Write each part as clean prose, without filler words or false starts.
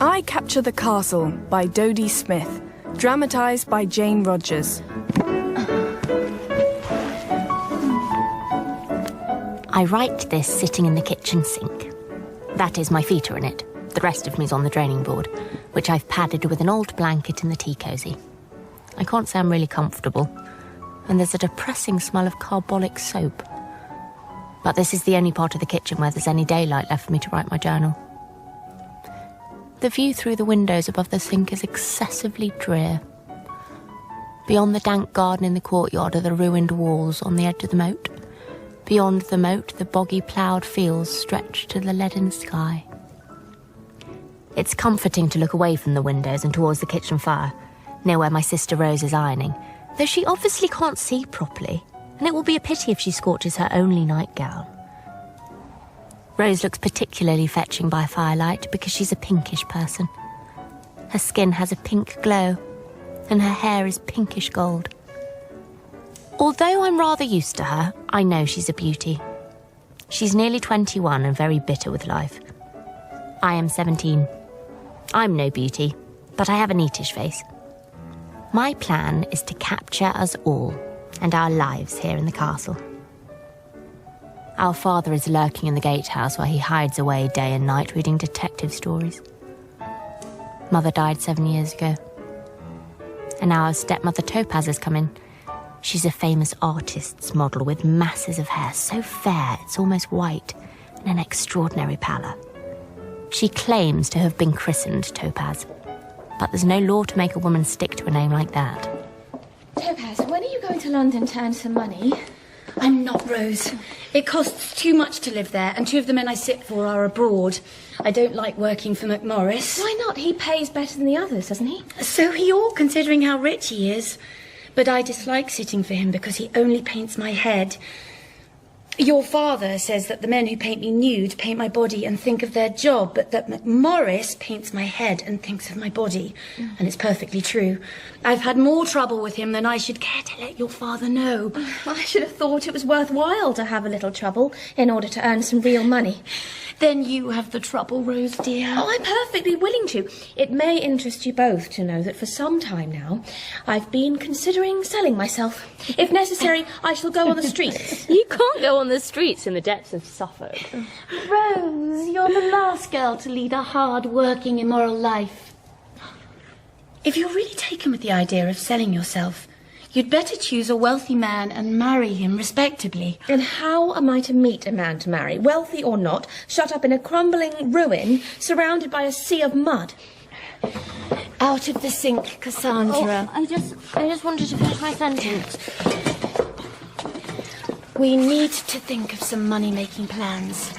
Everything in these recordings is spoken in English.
I Capture the Castle by Dodie Smith, dramatised by Jane Rogers. I write this sitting in the kitchen sink. That is, my feet are in it. The rest of me's on the draining board, which I've padded with an old blanket in the tea cosy. I can't say I'm really comfortable, and there's a depressing smell of carbolic soap. But this is the only part of the kitchen where there's any daylight left for me to write my journal. The view through the windows above the sink is excessively drear. Beyond the dank garden in the courtyard are the ruined walls on the edge of the moat. Beyond the moat, the boggy ploughed fields stretch to the leaden sky. It's comforting to look away from the windows and towards the kitchen fire, near where my sister Rose is ironing, though she obviously can't see properly, and it will be a pity if she scorches her only nightgown. Rose looks particularly fetching by firelight because she's a pinkish person. Her skin has a pink glow, and her hair is pinkish gold. Although I'm rather used to her, I know she's a beauty. She's nearly 21 and very bitter with life. I am 17. I'm no beauty, but I have a neatish face. My plan is to capture us all and our lives here in the castle. Our father is lurking in the gatehouse where he hides away day and night reading detective stories. Mother died 7 years ago. And now our stepmother Topaz has come in. She's a famous artist's model with masses of hair, so fair it's almost white, and an extraordinary pallor. She claims to have been christened Topaz, but there's no law to make a woman stick to a name like that. Topaz, when are you going to London to earn some money? I'm not, Rose. It costs too much to live there, and 2 of the men I sit for are abroad. I don't like working for McMorris. Why not? He pays better than the others, doesn't he? So he ought, considering how rich he is. But I dislike sitting for him because he only paints my head. Your father says that the men who paint me nude paint my body and think of their job, but that McMorris paints my head and thinks of my body. And it's perfectly true. I've had more trouble with him than I should care to let your father know. I should have thought it was worthwhile to have a little trouble in order to earn some real money. Then you have the trouble, Rose dear. Oh, I'm perfectly willing to. It may interest you both to know that for some time now, I've been considering selling myself. If necessary, I shall go on the streets. You can't go on the streets in the depths of Suffolk. Rose, you're the last girl to lead a hard-working, immoral life. If you're really taken with the idea of selling yourself, you'd better choose a wealthy man and marry him respectably. And how am I to meet a man to marry, wealthy or not, shut up in a crumbling ruin, surrounded by a sea of mud? Out of the sink, Cassandra. Oh, I just wanted to finish my sentence. We need to think of some money-making plans.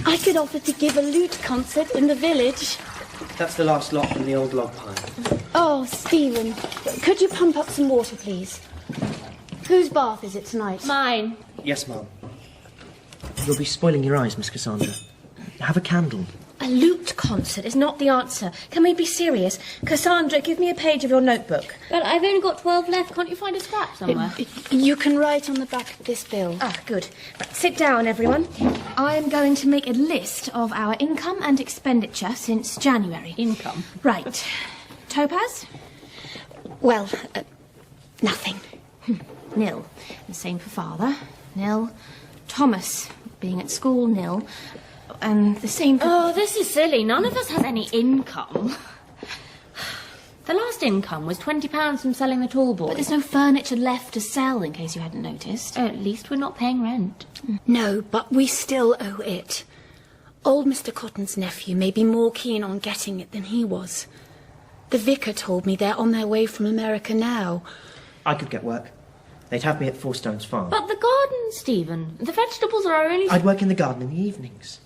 I could offer to give a lute concert in the village. That's the last lot from the old log pile. Oh, Stephen, could you pump up some water, please? Whose bath is it tonight? Mine. Yes, Mum. You'll be spoiling your eyes, Miss Cassandra. Have a candle. A lute concert is not the answer. Can we be serious? Cassandra, give me a page of your notebook. But I've only got 12 left. Can't you find a scrap somewhere? You can write on the back of this bill. Ah, good. Right, sit down, everyone. I am going to make a list of our income and expenditure since January. Income? Right. Topaz? Well, nothing. Nil. The same for father. Nil. Thomas, being at school, nil. And the same for... Oh, this is silly. None of us has any income. The last income was £20 from selling the tall boy. But there's no furniture left to sell, in case you hadn't noticed. At least we're not paying rent. No, but we still owe it. Old Mr. Cotton's nephew may be more keen on getting it than he was. The vicar told me they're on their way from America now. I could get work. They'd have me at Four Stones Farm. But the garden, Stephen. The vegetables are our only... I'd work in the garden in the evenings.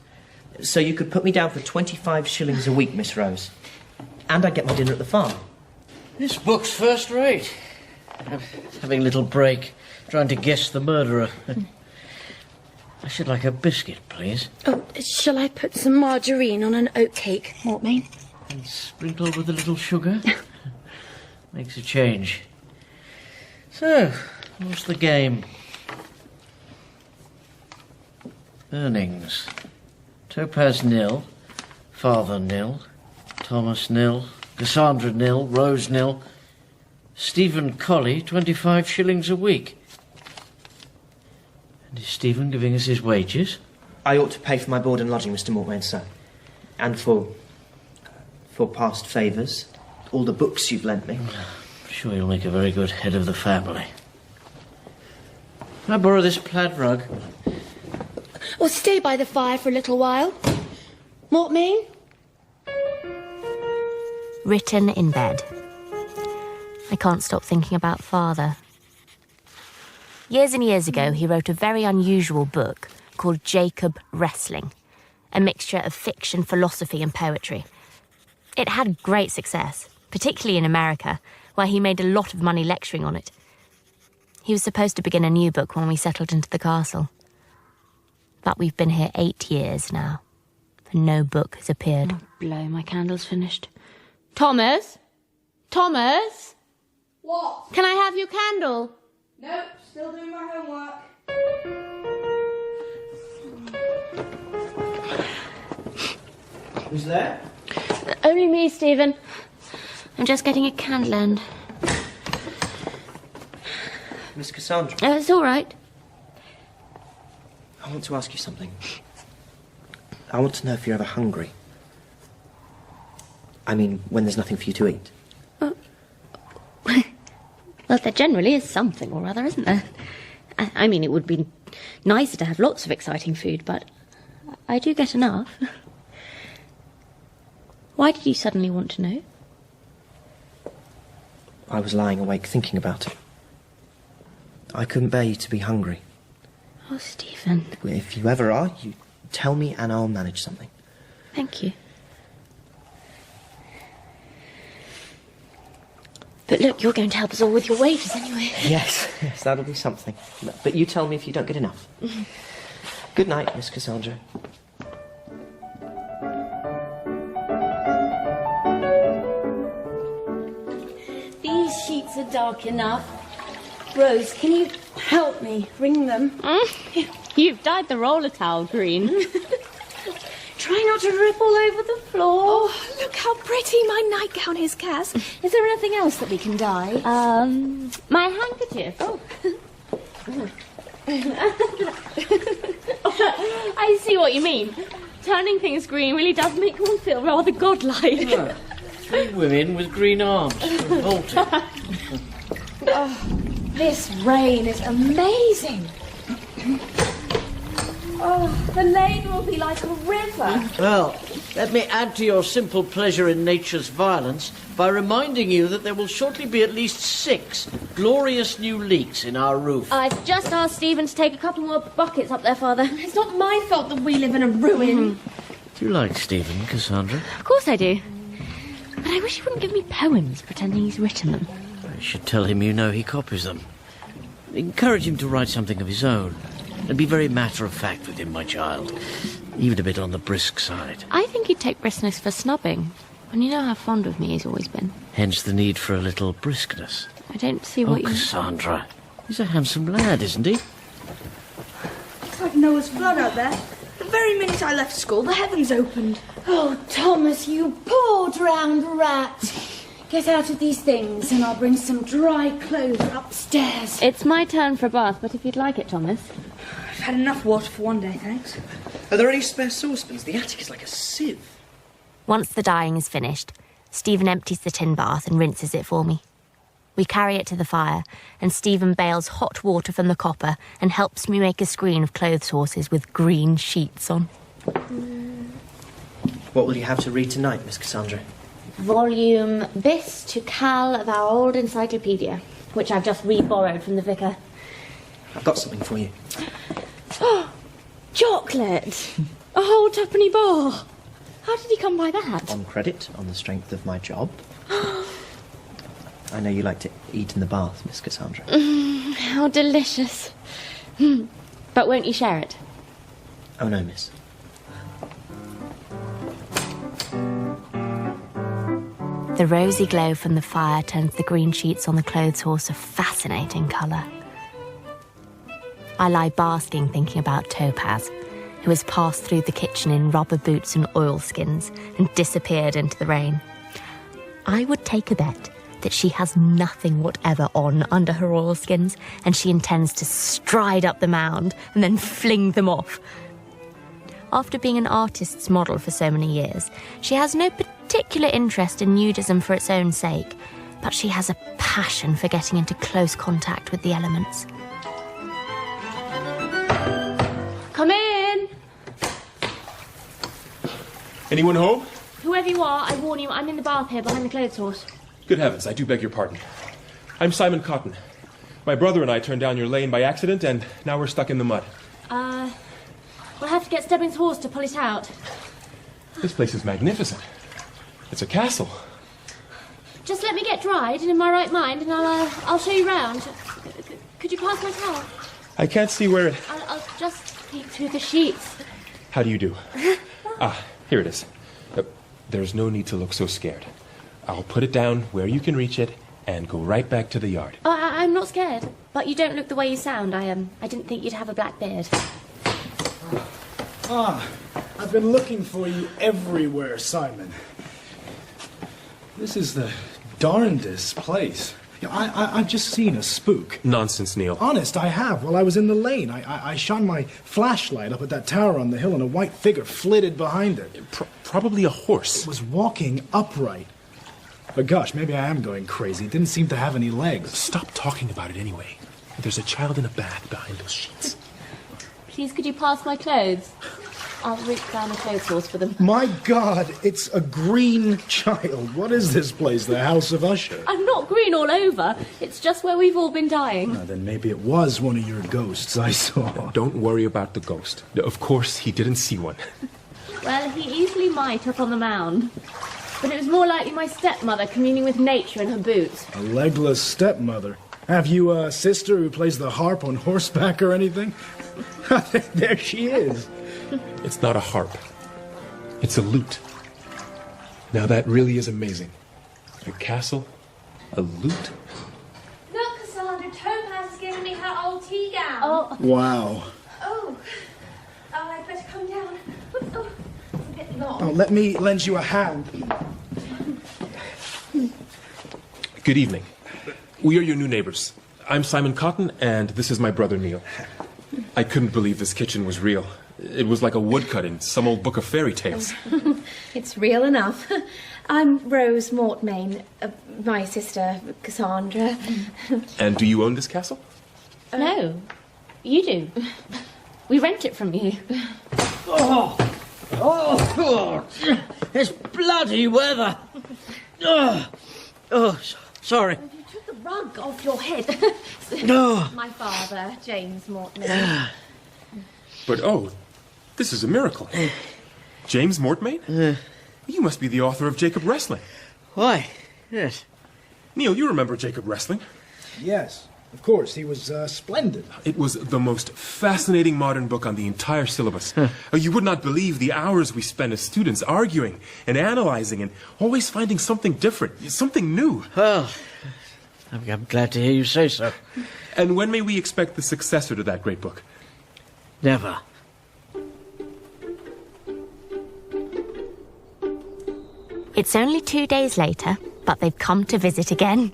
So you could put me down for 25 shillings a week, Miss Rose. And I'd get my dinner at the farm. This book's first rate. I'm having a little break, trying to guess the murderer. I should like a biscuit, please. Oh, shall I put some margarine on an oatcake, Mortmain? And sprinkle with a little sugar. Makes a change. So, what's the game? Earnings. Topaz nil. Father nil, Thomas nil, Cassandra nil, Rose nil, Stephen Colley 25 shillings a week. And is Stephen giving us his wages? I ought to pay for my board and lodging, Mr. Mortmain, sir. And for past favours. All the books you've lent me. I'm sure you'll make a very good head of the family. Can I borrow this plaid rug? Or stay by the fire for a little while. Mortmain? Written in bed. I can't stop thinking about Father. Years and years ago, he wrote a very unusual book called Jacob Wrestling, a mixture of fiction, philosophy and poetry. It had great success, particularly in America, where he made a lot of money lecturing on it. He was supposed to begin a new book when we settled into the castle. But we've been here 8 years now, and no book has appeared. Oh, blow, my candle's finished. Thomas? Thomas? What? Can I have your candle? Nope, still doing my homework. Who's there? Only me, Stephen. I'm just getting a candle end. Miss Cassandra. It's all right. I want to ask you something. I want to know if you're ever hungry. I mean, when there's nothing for you to eat. Well, there generally is something or other, isn't there? I mean, it would be nicer to have lots of exciting food, but I do get enough. Why did you suddenly want to know? I was lying awake thinking about it. I couldn't bear you to be hungry. Oh, Stephen. If you ever are, you tell me and I'll manage something. Thank you. But look, you're going to help us all with your wages anyway. Yes, that'll be something. But you tell me if you don't get enough. Good night, Miss Cassandra. These sheets are dark enough. Rose, can you help me ring them? You've dyed the roller towel green. Try not to rip all over the floor. Oh, look how pretty my nightgown is, Cass. Is there anything else that we can dye? My handkerchief. Oh. I see what you mean. Turning things green really does make one feel rather godlike. Oh, 3 women with green arms revolting. This rain is amazing. Oh, the lane will be like a river. Well, let me add to your simple pleasure in nature's violence by reminding you that there will shortly be at least 6 glorious new leaks in our roof. I've just asked Stephen to take a couple more buckets up there, Father. It's not my fault that we live in a ruin. Do you like Stephen, Cassandra? Of course I do. But I wish he wouldn't give me poems pretending he's written them. I should tell him you know he copies them. Encourage him to write something of his own. And be very matter-of-fact with him, my child. Even a bit on the brisk side. I think he'd take briskness for snubbing. And you know how fond of me he's always been. Hence the need for a little briskness. I don't see what you... Cassandra. He's a handsome lad, isn't he? It's like Noah's flood out there. The very minute I left school, the heavens opened. Oh, Thomas, you poor drowned rat. Get out of these things and I'll bring some dry clothes upstairs. It's my turn for a bath, but if you'd like it, Thomas. I've had enough water for one day, thanks. Are there any spare saucepans? The attic is like a sieve. Once the dyeing is finished, Stephen empties the tin bath and rinses it for me. We carry it to the fire, and Stephen bails hot water from the copper and helps me make a screen of clothes horses with green sheets on. What will you have to read tonight, Miss Cassandra? Volume bis to cal of our old encyclopedia, which I've just re-borrowed from the vicar. I've got something for you. Chocolate! A whole twopenny bar! How did he come by that? On credit, on the strength of my job. I know you like to eat in the bath, Miss Cassandra. How delicious. But won't you share it? Oh, no, miss. The rosy glow from the fire turns the green sheets on the clothes horse a fascinating colour. I lie basking thinking about Topaz, who has passed through the kitchen in rubber boots and oilskins and disappeared into the rain. I would take a bet that she has nothing whatever on under her oilskins, and she intends to stride up the mound and then fling them off. After being an artist's model for so many years, she has no particular interest in nudism for its own sake, but she has a passion for getting into close contact with the elements. Come in! Anyone home? Whoever you are, I warn you, I'm in the bath here behind the clothes horse. Good heavens, I do beg your pardon. I'm Simon Cotton. My brother and I turned down your lane by accident, and now we're stuck in the mud. We'll have to get Stebbins' horse to pull it out. This place is magnificent. It's a castle. Just let me get dried and in my right mind, and I'll show you round. Could you pass my towel? I can't see where it... I'll just peek through the sheets. How do you do? Here it is. There's no need to look so scared. I'll put it down where you can reach it and go right back to the yard. Oh, I'm not scared, but you don't look the way you sound. I didn't think you'd have a black beard. I've been looking for you everywhere, Simon. This is the darndest place. You know, I've just seen a spook. Nonsense, Neil. Honest, I have. While I was in the lane, I shone my flashlight up at that tower on the hill, and a white figure flitted behind it. Probably a horse. It was walking upright. But gosh, maybe I am going crazy. It didn't seem to have any legs. Stop talking about it anyway. There's a child in a bath behind those sheets. Please, could you pass my clothes? I'll reach down the clothes horse for them. My God, it's a green child. What is this place, the House of Usher? I'm not green all over. It's just where we've all been dying. Then maybe it was one of your ghosts I saw. Don't worry about the ghost. Of course, he didn't see one. Well, he easily might up on the mound. But it was more likely my stepmother communing with nature in her boots. A legless stepmother. Have you a sister who plays the harp on horseback or anything? There she is. It's not a harp. It's a lute. Now that really is amazing. A castle, a lute. Look, Cassandra, Topaz has given me her old tea gown. Oh, Wow. Oh, I'd better come down. Oh, it's a bit long. Oh, let me lend you a hand. Good evening. We are your new neighbors. I'm Simon Cotton, and this is my brother Neil. I couldn't believe this kitchen was real. It was like a woodcut in some old book of fairy tales. it's real enough. I'm Rose Mortmain, my sister Cassandra. And do you own this castle? No, you do. We rent it from you. Oh, it's bloody weather. Sorry. You took the rug off your head. No. My father, James Mortmain. But this is a miracle. James Mortmain? You must be the author of Jacob Wrestling. Why? Yes. Neil, you remember Jacob Wrestling? Yes, of course. He was splendid. It was the most fascinating modern book on the entire syllabus. You would not believe the hours we spent as students arguing and analyzing and always finding something different, something new. Well, I'm glad to hear you say so. And when may we expect the successor to that great book? Never. It's only 2 days later, but they've come to visit again.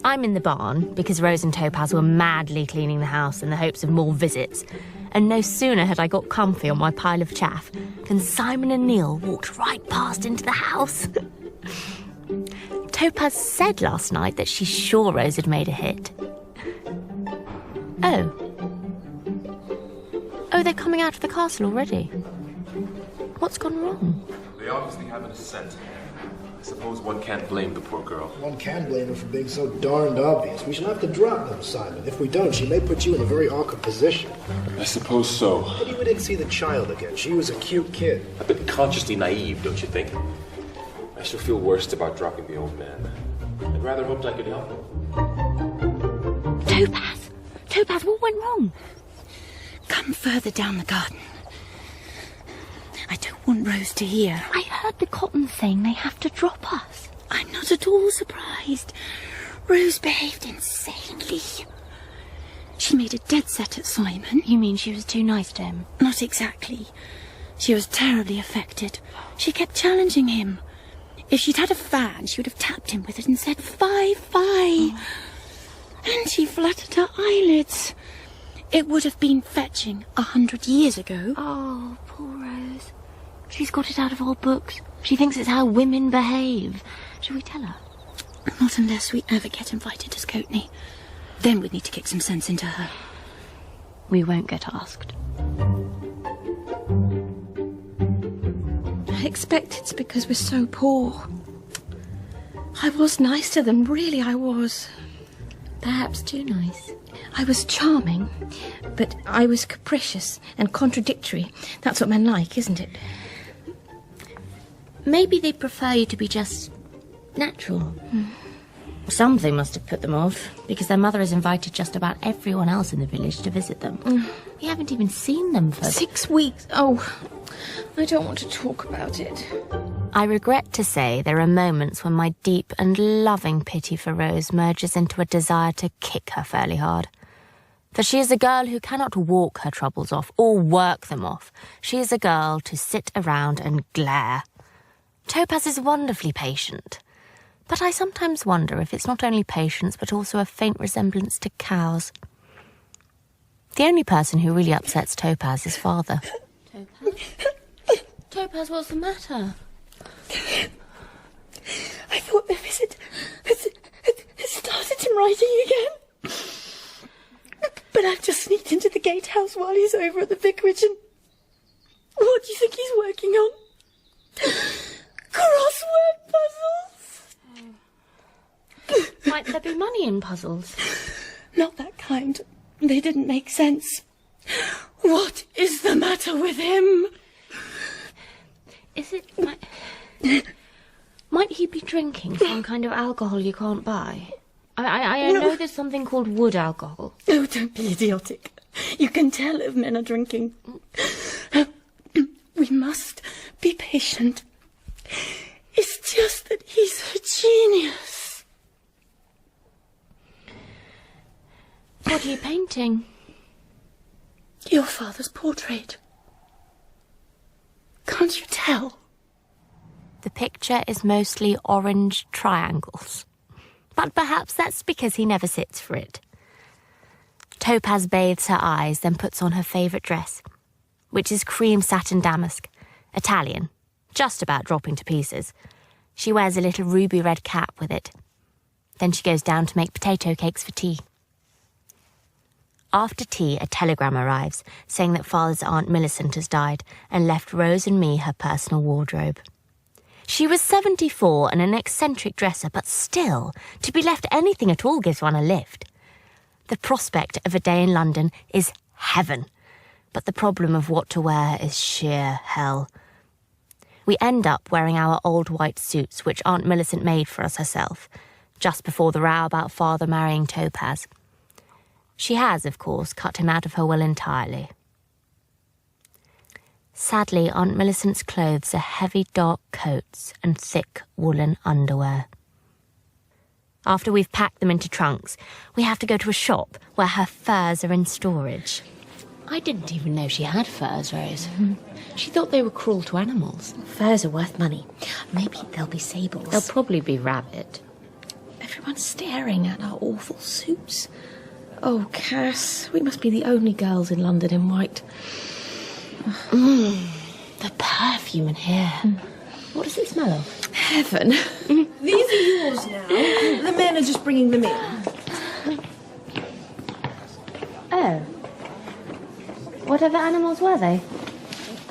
I'm in the barn because Rose and Topaz were madly cleaning the house in the hopes of more visits. And no sooner had I got comfy on my pile of chaff than Simon and Neil walked right past into the house. Topaz said last night that she's sure Rose had made a hit. Oh, they're coming out of the castle already. What's gone wrong? They obviously haven't a scent. I suppose one can't blame the poor girl. One can blame her for being so darned obvious. We shall have to drop them, Simon. If we don't, she may put you in a very awkward position. I suppose so. Maybe we didn't see the child again. She was a cute kid. A bit consciously naive, don't you think? I shall feel worst about dropping the old man. I'd rather hoped I could help him. Topaz, what went wrong? Come further down the garden. I don't want Rose to hear. I heard the Cotton saying they have to drop us. I'm not at all surprised. Rose behaved insanely. She made a dead set at Simon. You mean she was too nice to him? Not exactly. She was terribly affected. She kept challenging him. If she'd had a fan, she would have tapped him with it and said, "Fie, fie." And she fluttered her eyelids. It would have been fetching 100 years ago. Oh, poor Rose. She's got it out of old books. She thinks it's how women behave. Shall we tell her? Not unless we ever get invited to Scoteney. Then we'd need to kick some sense into her. We won't get asked. I expect it's because we're so poor. I was nice to them, really I was. Perhaps too nice. I was charming, but I was capricious and contradictory. That's what men like, isn't it? Maybe they prefer you to be just natural. Something must have put them off, because their mother has invited just about everyone else in the village to visit them. We haven't even seen them for 6 weeks. Oh, I don't want to talk about it. I regret to say there are moments when my deep and loving pity for Rose merges into a desire to kick her fairly hard. For she is a girl who cannot walk her troubles off or work them off. She is a girl to sit around and glare. Topaz is wonderfully patient, but I sometimes wonder if it's not only patience but also a faint resemblance to cows. The only person who really upsets Topaz is father. Topaz, what's the matter? I thought the visit had started him writing again. But I've just sneaked into the gatehouse while he's over at the vicarage and... What do you think he's working on? Crossword puzzles? Might there be money in puzzles? Not that kind. They didn't make sense. What is the matter with him? Is it... Might he be drinking some kind of alcohol you can't buy? I know there's something called wood alcohol. Oh, don't be idiotic. You can tell if men are drinking. We must be patient. It's just that he's a genius. What are you painting? Your father's portrait. Can't you tell? The picture is mostly orange triangles. But perhaps that's because he never sits for it. Topaz bathes her eyes, then puts on her favourite dress, which is cream satin damask, Italian, just about dropping to pieces. She wears a little ruby red cap with it. Then she goes down to make potato cakes for tea. After tea, a telegram arrives saying that Father's Aunt Millicent has died and left Rose and me her personal wardrobe. She was 74 and an eccentric dresser, but still, to be left anything at all gives one a lift. The prospect of a day in London is heaven, but the problem of what to wear is sheer hell. We end up wearing our old white suits, which Aunt Millicent made for us herself, just before the row about Father marrying Topaz. She has, of course, cut him out of her will entirely. Sadly, Aunt Millicent's clothes are heavy dark coats and thick woolen underwear. After we've packed them into trunks, we have to go to a shop where her furs are in storage. I didn't even know she had furs, Rose. She thought they were cruel to animals. Furs are worth money. Maybe they'll be sables. They'll probably be rabbit. Everyone's staring at our awful suits. Oh, Cass, we must be the only girls in London in white. The perfume in here. What does it smell of? Heaven. These are yours now. The men are just bringing them in. Oh. Whatever animals were they?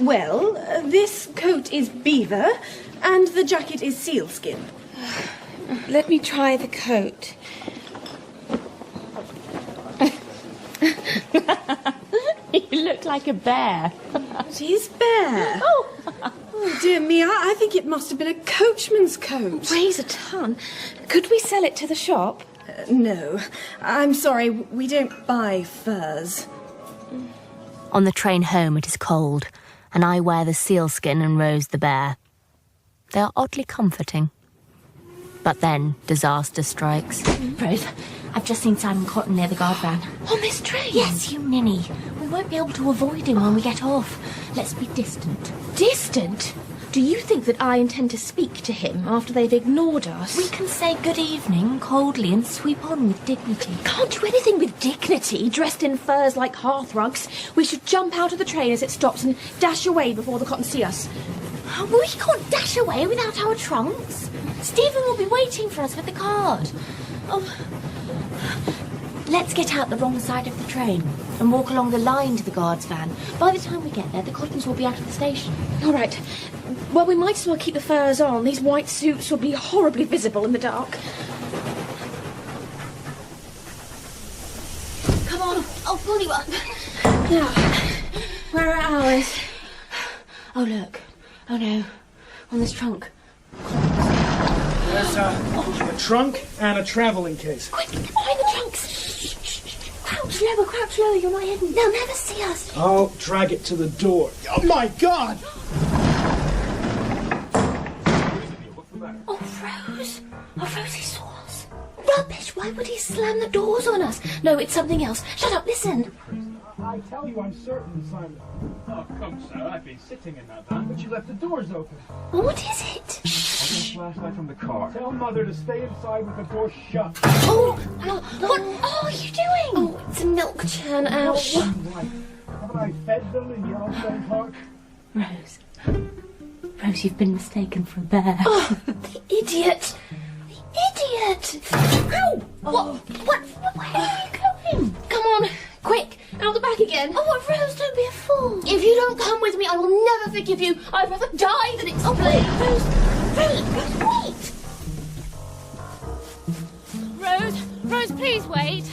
Well, this coat is beaver, and the jacket is sealskin. Let me try the coat. You look like a bear. It is bear. Oh, dear me, I think it must have been a coachman's coat. Weighs a ton. Could we sell it to the shop? No, I'm sorry, we don't buy furs. On the train home it is cold, and I wear the sealskin and Rose the bear. They are oddly comforting. But then disaster strikes. Rose, I've just seen Simon Cotton near the guard van. On this train? Yes, you ninny. We won't be able to avoid him when we get off. Let's be distant. Distant? Do you think that I intend to speak to him after they've ignored us? We can say good evening coldly and sweep on with dignity. Can't do anything with dignity, dressed in furs like hearthrugs. We should jump out of the train as it stops and dash away before the Cottons see us. We can't dash away without our trunks. Stephen will be waiting for us with the card. Oh. Let's get out the wrong side of the train and walk along the line to the guard's van. By the time we get there, the Cottons will be out of the station. All right. Well, we might as well keep the furs on. These white suits will be horribly visible in the dark. Come on, I'll pull you up. Now, where are ours? Oh, look. Oh, no. On this trunk. There's a trunk and a traveling case. Quick, get behind the trunks. Crouch lower, you're not hidden. They'll never see us. I'll drag it to the door. Oh, my God! Oh, Rose. Oh, Rose, he saw us. Rubbish, why would he slam the doors on us? No, it's something else. Shut up, listen. I tell you, I'm certain, Simon. Oh, come, sir. I've been sitting in that van, but you left the doors open. What is it? Flashlight from the car. Tell Mother to stay inside with the door shut. Oh, what are you doing? Oh, it's a milk churn. Ouch. Haven't I fed them in Yellowstone Park? Rose. Rose, you've been mistaken for a bear. Oh, the idiot. The idiot. Ow! What? Where are you going? Come on, quick, out the back again. Oh, Rose, don't be a fool. If you don't come with me, I will never forgive you. I'd rather die than explain. Rose, please wait.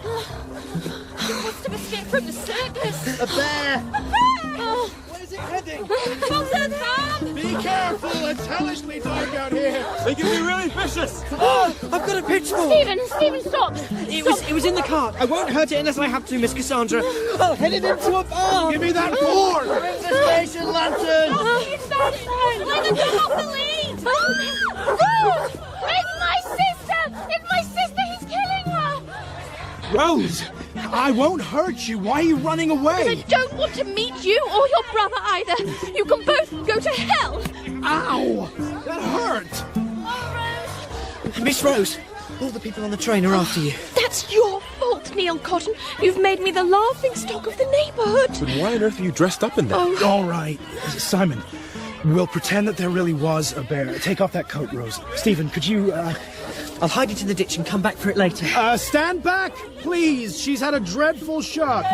You must have escaped from the circus. A bear! Oh. Where's it heading? Come to the farm! Be careful! It's hellishly dark out here. They can be really vicious. Oh, I've got a pitchfork. Stephen, stop! It was in the cart. I won't hurt it unless I have to, Miss Cassandra. I'll head it into a barn. Give me that board! Bring the station lantern! It's let the dog off the lead! Rose! It's my sister! It's my sister! He's killing her! Rose, I won't hurt you. Why are you running I away? don't want to meet you or your brother either. You can both go to hell. Ow! That hurt! Miss Rose, all the people on the train are after you. That's your fault, Neil Cotton. You've made me the laughing stock of the neighbourhood. But why on earth are you dressed up in that? Oh. All right, Simon, we'll pretend that there really was a bear. Take off that coat, Rose. Stephen, could you, I'll hide it in the ditch and come back for it later. stand back, please. She's had a dreadful shock.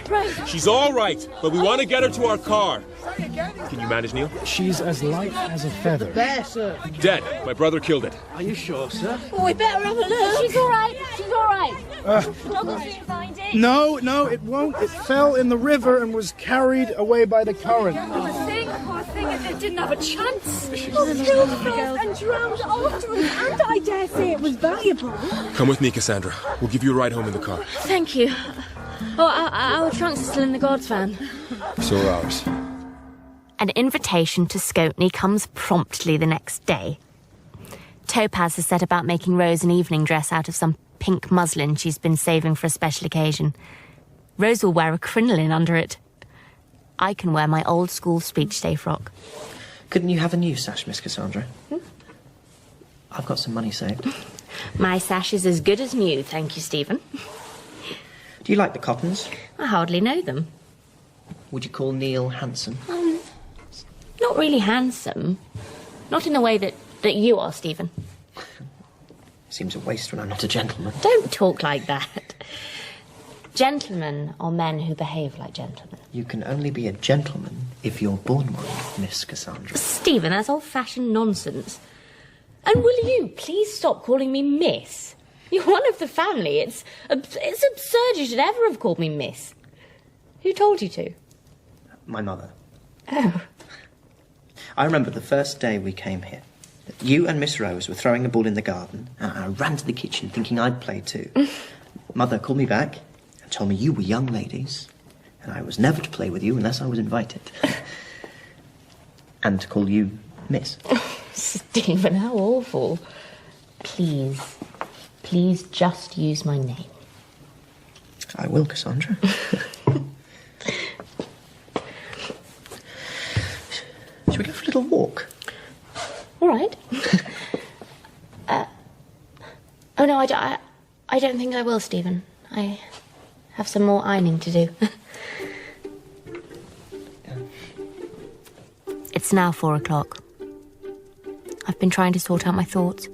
Rose! She's all right, but we want to get her to our car. Can you manage, Neil? She's as light as a feather. Bear, sir. Dead. My brother killed it. Are you sure, sir? Oh, we better have a look. She's all right. Not going to find it. No, it won't. It fell in the river and was carried away by the current. Poor thing, it didn't have a chance. And drowned after us, and I dare say it was valuable. Come with me, Cassandra. We'll give you a ride home in the car. Thank you. Oh, our trunks are still in the guard's van. So are ours. An invitation to Scoteney comes promptly the next day. Topaz has set about making Rose an evening dress out of some pink muslin she's been saving for a special occasion. Rose will wear a crinoline under it. I can wear my old school speech day frock. Couldn't you have a new sash, Miss Cassandra? I've got some money saved. My sash is as good as new, thank you, Stephen. Do you like the Cottons? I hardly know them. Would you call Neil handsome? Not really handsome. Not in the way that you are, Stephen. Seems a waste when I'm not a gentleman. Don't talk like that. Gentlemen are men who behave like gentlemen. You can only be a gentleman if you're born one, Miss Cassandra. Stephen, that's old-fashioned nonsense. And will you please stop calling me Miss? You're one of the family. It's absurd you should ever have called me Miss. Who told you to? My mother. Oh. I remember the first day we came here. You and Miss Rose were throwing a ball in the garden, and I ran to the kitchen thinking I'd play too. Mother called me back and told me you were young ladies, and I was never to play with you unless I was invited. And to call you Miss. Stephen, how awful. Please please just use my name. I will, Cassandra. Shall we go for a little walk? All right. Oh, no, I don't think I will, Stephen. I have some more ironing to do. It's now 4 o'clock. I've been trying to sort out my thoughts.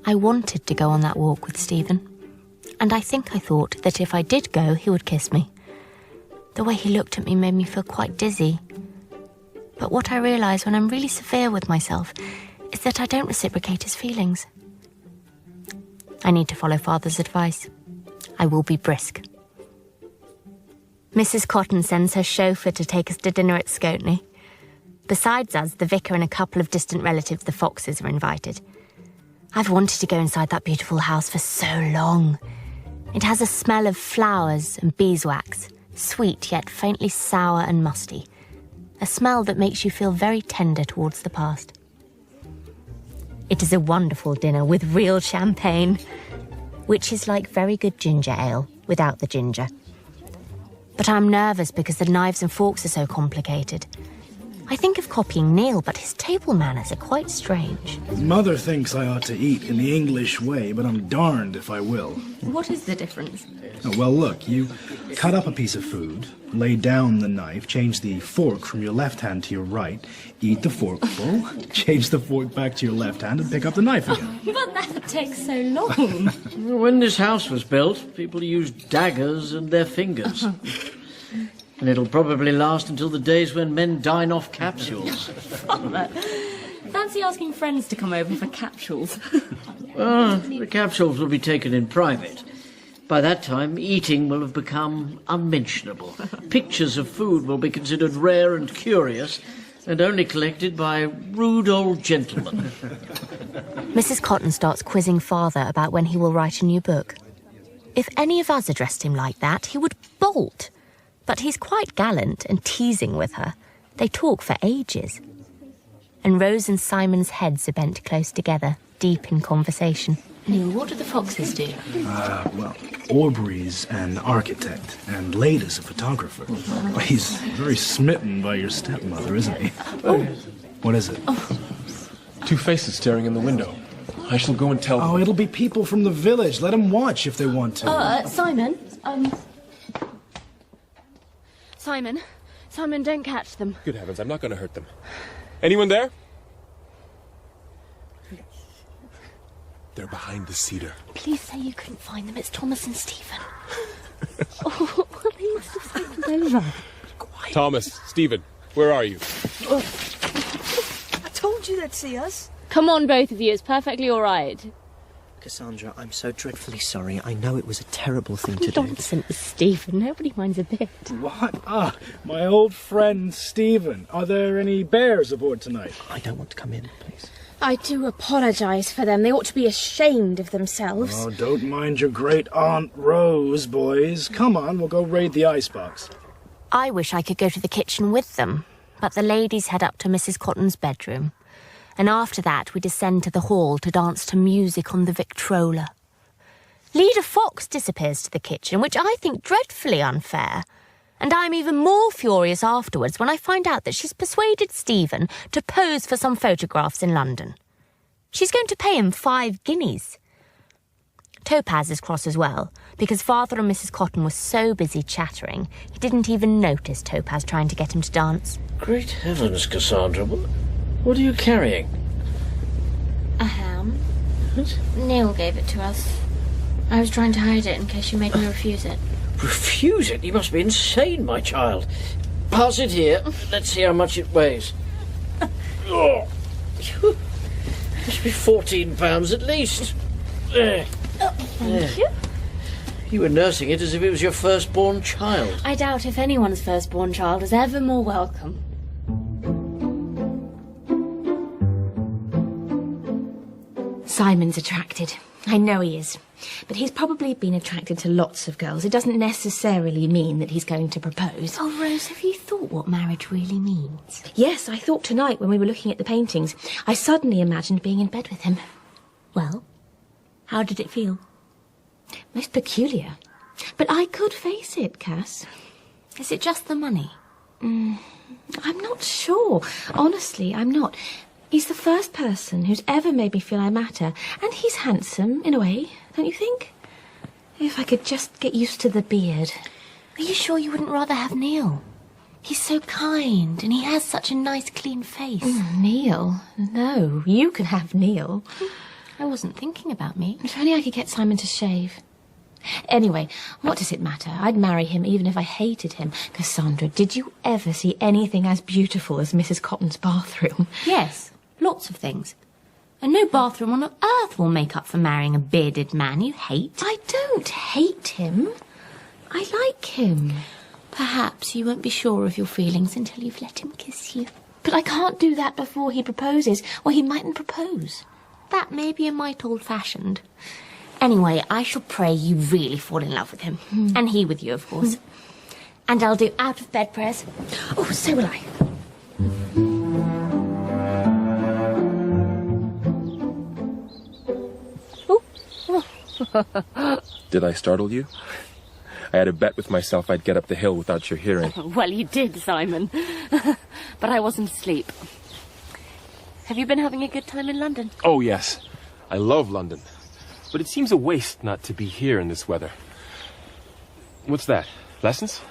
I wanted to go on that walk with Stephen, and I think I thought that if I did go, he would kiss me. The way he looked at me made me feel quite dizzy. But what I realise when I'm really severe with myself is that I don't reciprocate his feelings. I need to follow Father's advice. I will be brisk. Mrs. Cotton sends her chauffeur to take us to dinner at Scotney. Besides us, the vicar and a couple of distant relatives, the Foxes, are invited. I've wanted to go inside that beautiful house for so long. It has a smell of flowers and beeswax, sweet yet faintly sour and musty. A smell that makes you feel very tender towards the past. It is a wonderful dinner with real champagne, which is like very good ginger ale without the ginger. But I'm nervous because the knives and forks are so complicated. I think of copying Neil, but his table manners are quite strange. Mother thinks I ought to eat in the English way, but I'm darned if I will. What is the difference? Oh, well, look, you cut up a piece of food, lay down the knife, change the fork from your left hand to your right, eat the forkful, change the fork back to your left hand, and pick up the knife again. But that takes so long. When this house was built, people used daggers and their fingers. And it'll probably last until the days when men dine off capsules. Father, fancy asking friends to come over for capsules. Well, the capsules will be taken in private. By that time, eating will have become unmentionable. Pictures of food will be considered rare and curious, and only collected by rude old gentlemen. Mrs. Cotton starts quizzing Father about when he will write a new book. If any of us addressed him like that, he would bolt. But he's quite gallant and teasing with her. They talk for ages. And Rose and Simon's heads are bent close together, deep in conversation. Neil, what do the Foxes do? Well, Aubrey's an architect, and Lada's a photographer. Well, he's very smitten by your stepmother, isn't he? Oh. What is it? Two faces staring in the window. I shall go and tell them. Oh, it'll be people from the village. Let them watch if they want to. Simon, Simon, don't catch them. Good heavens, I'm not going to hurt them. Anyone there? They're behind the cedar. Please say you couldn't find them. It's Thomas and Stephen. Oh, they must have cycled over. Quiet. Thomas, Stephen, where are you? I told you they'd see us. Come on, both of you. It's perfectly all right. Cassandra, I'm so dreadfully sorry. I know it was a terrible thing to do. Nonsense, Stephen. Nobody minds a bit. What? My old friend Stephen. Are there any bears aboard tonight? I don't want to come in, please. I do apologise for them. They ought to be ashamed of themselves. Oh, don't mind your great Aunt Rose, boys. Come on, we'll go raid the icebox. I wish I could go to the kitchen with them, but the ladies head up to Mrs. Cotton's bedroom. And after that, we descend to the hall to dance to music on the Victrola. Leader Fox disappears to the kitchen, which I think dreadfully unfair. And I'm even more furious afterwards when I find out that she's persuaded Stephen to pose for some photographs in London. She's going to pay him 5 guineas. Topaz is cross as well, because Father and Mrs. Cotton were so busy chattering, he didn't even notice Topaz trying to get him to dance. Great heavens, Cassandra. What are you carrying? A ham. What? Neil gave it to us. I was trying to hide it in case you made me refuse it. Refuse it? You must be insane, my child. Pass it here. Let's see how much it weighs. Oh, must be 14 pounds at least. Thank you. You were nursing it as if it was your firstborn child. I doubt if anyone's firstborn child was ever more welcome. Simon's attracted. I know he is. But he's probably been attracted to lots of girls. It doesn't necessarily mean that he's going to propose. Oh, Rose, have you thought what marriage really means? Yes, I thought tonight when we were looking at the paintings. I suddenly imagined being in bed with him. Well, How did it feel? Most peculiar. But I could face it, Cass. Is it just the money? I'm not sure. Honestly, I'm not. He's the first person who's ever made me feel I matter. And he's handsome, in a way, don't you think? If I could just get used to the beard. Are you sure you wouldn't rather have Neil? He's so kind, and he has such a nice, clean face. Neil? No, you can have Neil. I wasn't thinking about me. If only I could get Simon to shave. Anyway, what does it matter? I'd marry him even if I hated him. Cassandra, did you ever see anything as beautiful as Mrs. Cotton's bathroom? Yes, lots of things. And no bathroom on earth will make up for marrying a bearded man you hate. I don't hate him. I like him. Perhaps you won't be sure of your feelings until you've let him kiss you. But I can't do that before he proposes, or he mightn't propose. That may be a mite old-fashioned. Anyway, I shall pray you really fall in love with him. And he with you, of course. And I'll do out-of-bed prayers. Oh, so will I. Did I startle you? I had a bet with myself I'd get up the hill without your hearing. Well, you did, Simon. But I wasn't asleep. Have you been having a good time in London? Oh, yes. I love London. But it seems a waste not to be here in this weather. What's that? Lessons?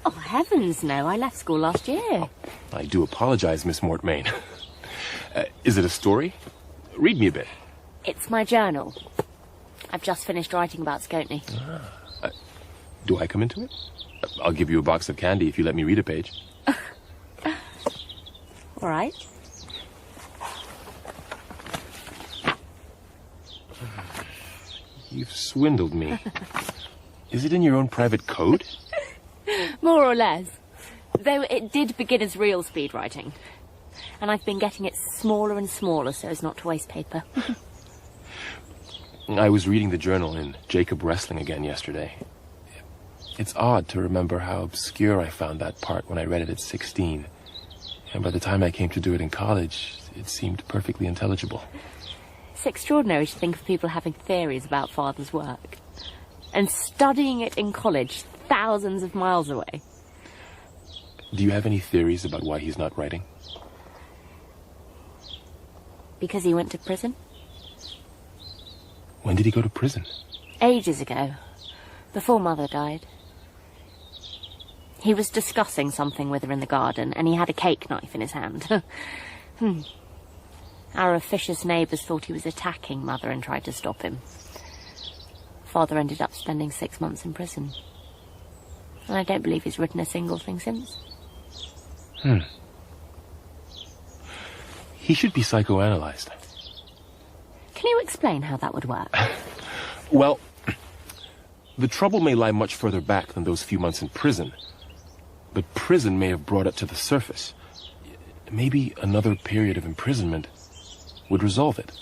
Oh, heavens, no. I left school last year. Oh, I do apologize, Miss Mortmain. Is it a story? Read me a bit. It's my journal. I've just finished writing about Scotney. Do I come into it? I'll give you a box of candy if you let me read a page. All right. You've swindled me. Is it in your own private code? More or less. Though it did begin as real speed writing. And I've been getting it smaller and smaller so as not to waste paper. I was reading the journal in Jacob Wrestling again yesterday. It's odd to remember how obscure I found that part when I read it at 16. And by the time I came to do it in college, it seemed perfectly intelligible. It's extraordinary to think of people having theories about Father's work. And studying it in college, thousands of miles away. Do you have any theories about why he's not writing? Because he went to prison? When did he go to prison? Ages ago. Before Mother died. He was discussing something with her in the garden, and he had a cake knife in his hand. Our officious neighbours thought he was attacking Mother and tried to stop him. Father ended up spending 6 months in prison. And I don't believe he's written a single thing since. He should be psychoanalyzed. Can you explain how that would work? Well, the trouble may lie much further back than those few months in prison. But prison may have brought it to the surface. Maybe another period of imprisonment would resolve it.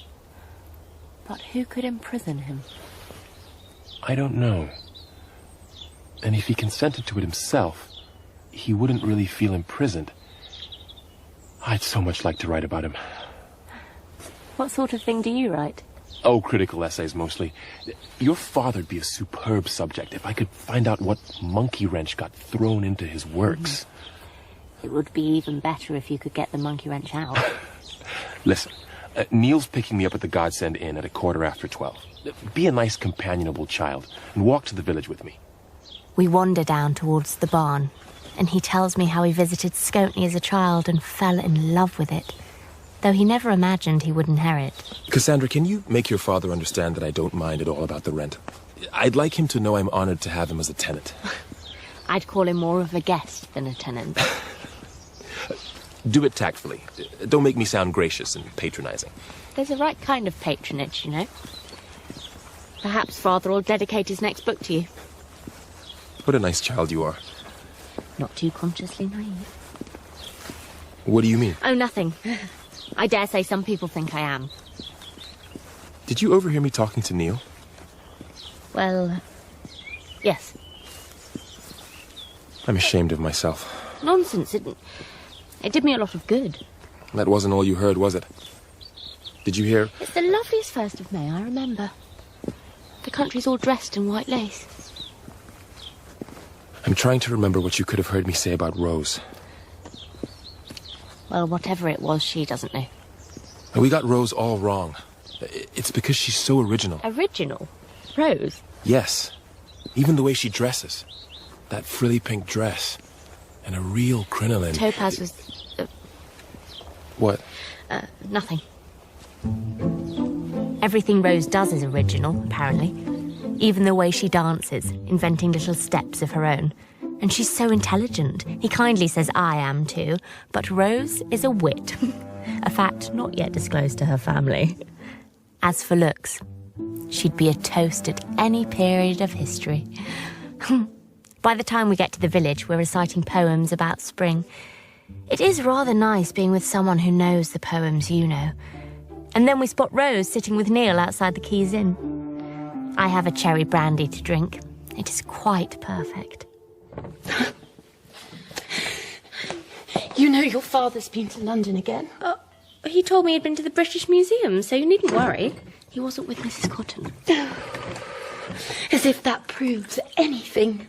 But who could imprison him? I don't know. And if he consented to it himself, he wouldn't really feel imprisoned. I'd so much like to write about him. What sort of thing do you write? Oh, critical essays mostly. Your father'd be a superb subject if I could find out what monkey wrench got thrown into his works. It would be even better if you could get the monkey wrench out. Listen, Neil's picking me up at the Godsend Inn at 12:15. Be a nice, companionable child and walk to the village with me. We wander down towards the barn, and he tells me how he visited Scotney as a child and fell in love with it, though he never imagined he would inherit. Cassandra, can you make your father understand that I don't mind at all about the rent? I'd like him to know I'm honored to have him as a tenant. I'd call him more of a guest than a tenant. Do it tactfully. Don't make me sound gracious and patronizing. There's a right kind of patronage, you know. Perhaps Father will dedicate his next book to you. What a nice child you are. Not too consciously naive. What do you mean? Oh, nothing. I dare say some people think I am. Did you overhear me talking to Neil? Well, yes. I'm ashamed of myself. Nonsense. It did me a lot of good. That wasn't all you heard, was it? Did you hear? It's the loveliest 1st of May, I remember. The country's all dressed in white lace. I'm trying to remember what you could have heard me say about Rose. Well, whatever it was, she doesn't know. We got Rose all wrong. It's because she's so original. Original? Rose? Yes. Even the way she dresses. That frilly pink dress. And a real crinoline. Topaz was... What? Nothing. Everything Rose does is original, apparently. Even the way she dances, inventing little steps of her own. And she's so intelligent. He kindly says I am too. But Rose is a wit. A fact not yet disclosed to her family. As for looks, she'd be a toast at any period of history. By the time we get to the village, we're reciting poems about spring. It is rather nice being with someone who knows the poems you know. And then we spot Rose sitting with Neil outside the Keys Inn. I have a cherry brandy to drink. It is quite perfect. You know your father's been to London again. He told me he'd been to the British Museum, so you needn't worry. He wasn't with Mrs. Cotton. As if that proves anything.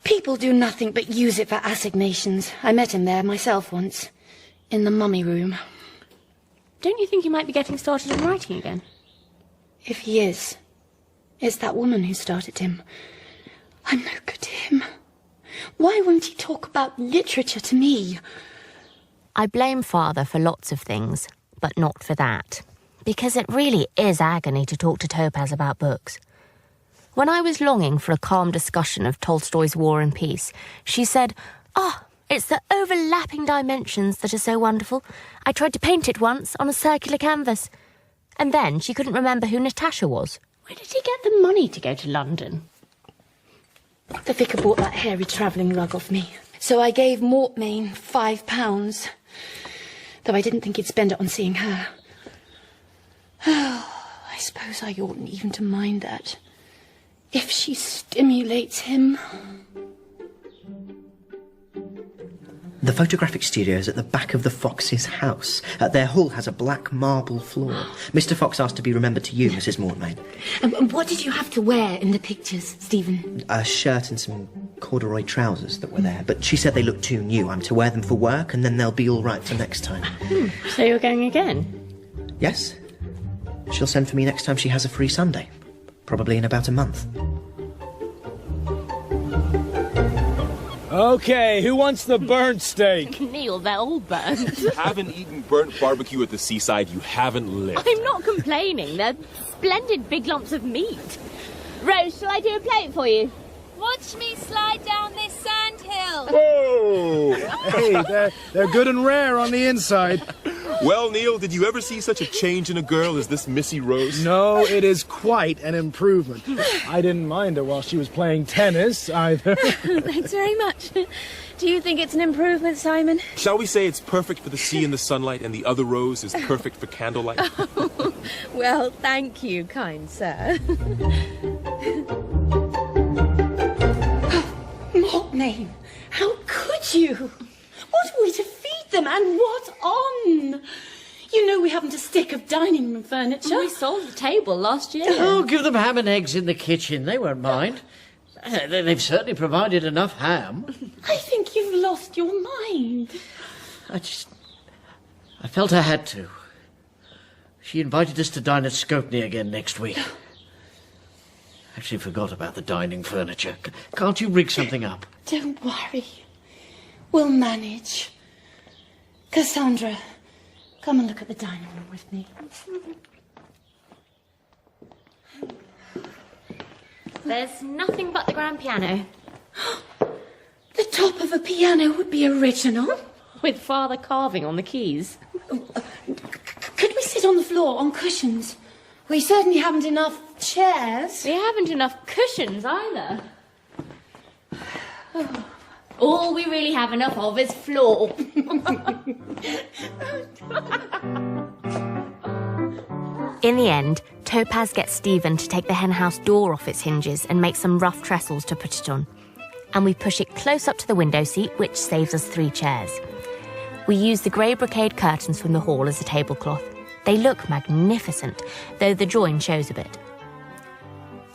People do nothing but use it for assignations. I met him there myself once, in the mummy room. Don't you think he might be getting started on writing again? If he is, it's that woman who started him. I'm no good to him. Why won't he talk about literature to me? I blame Father for lots of things, but not for that. Because it really is agony to talk to Topaz about books. When I was longing for a calm discussion of Tolstoy's War and Peace, she said, it's the overlapping dimensions that are so wonderful. I tried to paint it once on a circular canvas. And then she couldn't remember who Natasha was. Where did he get the money to go to London? The vicar bought that hairy travelling rug off me. So I gave Mortmain £5. Though I didn't think he'd spend it on seeing her. I suppose I oughtn't even to mind that. If she stimulates him... The photographic studio is at the back of the Fox's house. Their hall has a black marble floor. Mr. Fox asked to be remembered to you, Mrs. Mortmain. And what did you have to wear in the pictures, Stephen? A shirt and some corduroy trousers that were there, but she said they looked too new. I'm to wear them for work, and then they'll be all right for next time. So you're going again? Yes. She'll send for me next time she has a free Sunday. Probably in about a month. Okay, who wants the burnt steak? Neil, they're all burnt. If you haven't eaten burnt barbecue at the seaside, you haven't lived. I'm not complaining. They're splendid big lumps of meat. Rose, shall I do a plate for you? Watch me slide down this sandhill. Whoa! Hey, they're good and rare on the inside. Well, Neil, did you ever see such a change in a girl as this Missy Rose? No, it is quite an improvement. I didn't mind her while she was playing tennis, either. Thanks very much. Do you think it's an improvement, Simon? Shall we say it's perfect for the sea and the sunlight, and the other Rose is perfect for candlelight? Well, thank you, kind sir. Mortmain, how could you? What are we to feed them, and what on? You know we haven't a stick of dining room furniture. We sold the table last year. Oh, give them ham and eggs in the kitchen. They won't mind. They've certainly provided enough ham. I think you've lost your mind. I felt I had to. She invited us to dine at Skopje again next week. Actually forgot about the dining furniture. Can't you rig something up? Don't worry. We'll manage. Cassandra, come and look at the dining room with me. There's nothing but the grand piano. The top of a piano would be original. With Father carving on the keys. Could we sit on the floor on cushions? We certainly haven't enough chairs. We haven't enough cushions either. All we really have enough of is floor. In the end, Topaz gets Stephen to take the henhouse door off its hinges and make some rough trestles to put it on. And we push it close up to the window seat, which saves us 3 chairs. We use the grey brocade curtains from the hall as a tablecloth. They look magnificent, though the join shows a bit.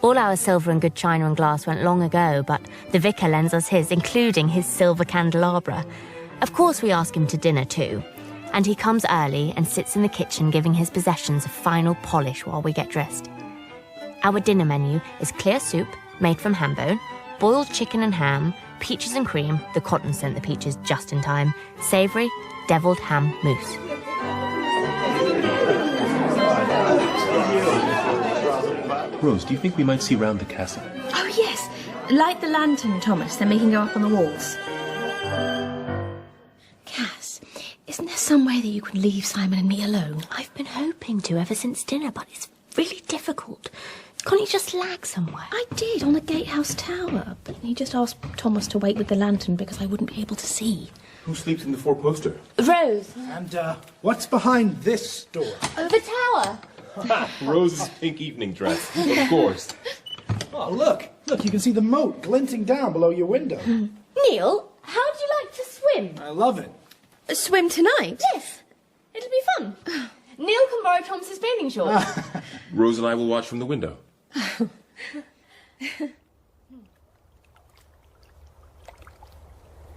All our silver and good china and glass went long ago, but the vicar lends us his, including his silver candelabra. Of course we ask him to dinner too, and he comes early and sits in the kitchen giving his possessions a final polish while we get dressed. Our dinner menu is clear soup made from ham bone, boiled chicken and ham, peaches and cream, the cotton sent the peaches just in time, savoury, devilled ham mousse. Rose, do you think we might see round the castle? Oh, yes. Light the lantern, Thomas, then we can go up on the walls. Cass, isn't there some way that you can leave Simon and me alone? I've been hoping to ever since dinner, but it's really difficult. Can't you just lag somewhere? I did, on the gatehouse tower, but he just asked Thomas to wait with the lantern because I wouldn't be able to see. Who sleeps in the four-poster? Rose. And, what's behind this door? Oh, the tower. Rose's pink evening dress, of course. Oh, look, you can see the moat glinting down below your window. Neil, how'd you like to swim? I love it. Swim tonight? Yes. It'll be fun. Neil can borrow Thomas's bathing shorts. Rose and I will watch from the window.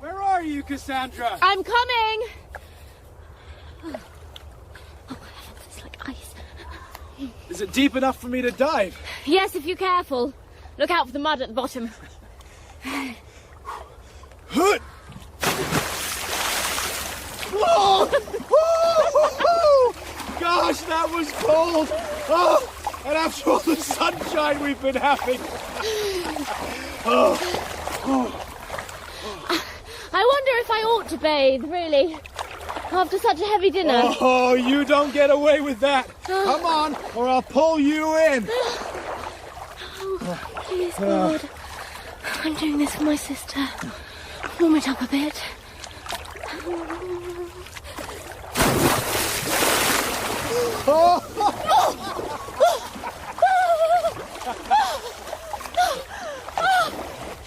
Where are you, Cassandra? I'm coming. It's like ice. Is it deep enough for me to dive? Yes, if you're careful. Look out for the mud at the bottom. Gosh, that was cold. Oh, and after all the sunshine we've been having. I wonder if I ought to bathe, really, after such a heavy dinner. Oh, you don't get away with that. Come on, or I'll pull you in. Oh, please, God. I'm doing this for my sister. Warm it up a bit.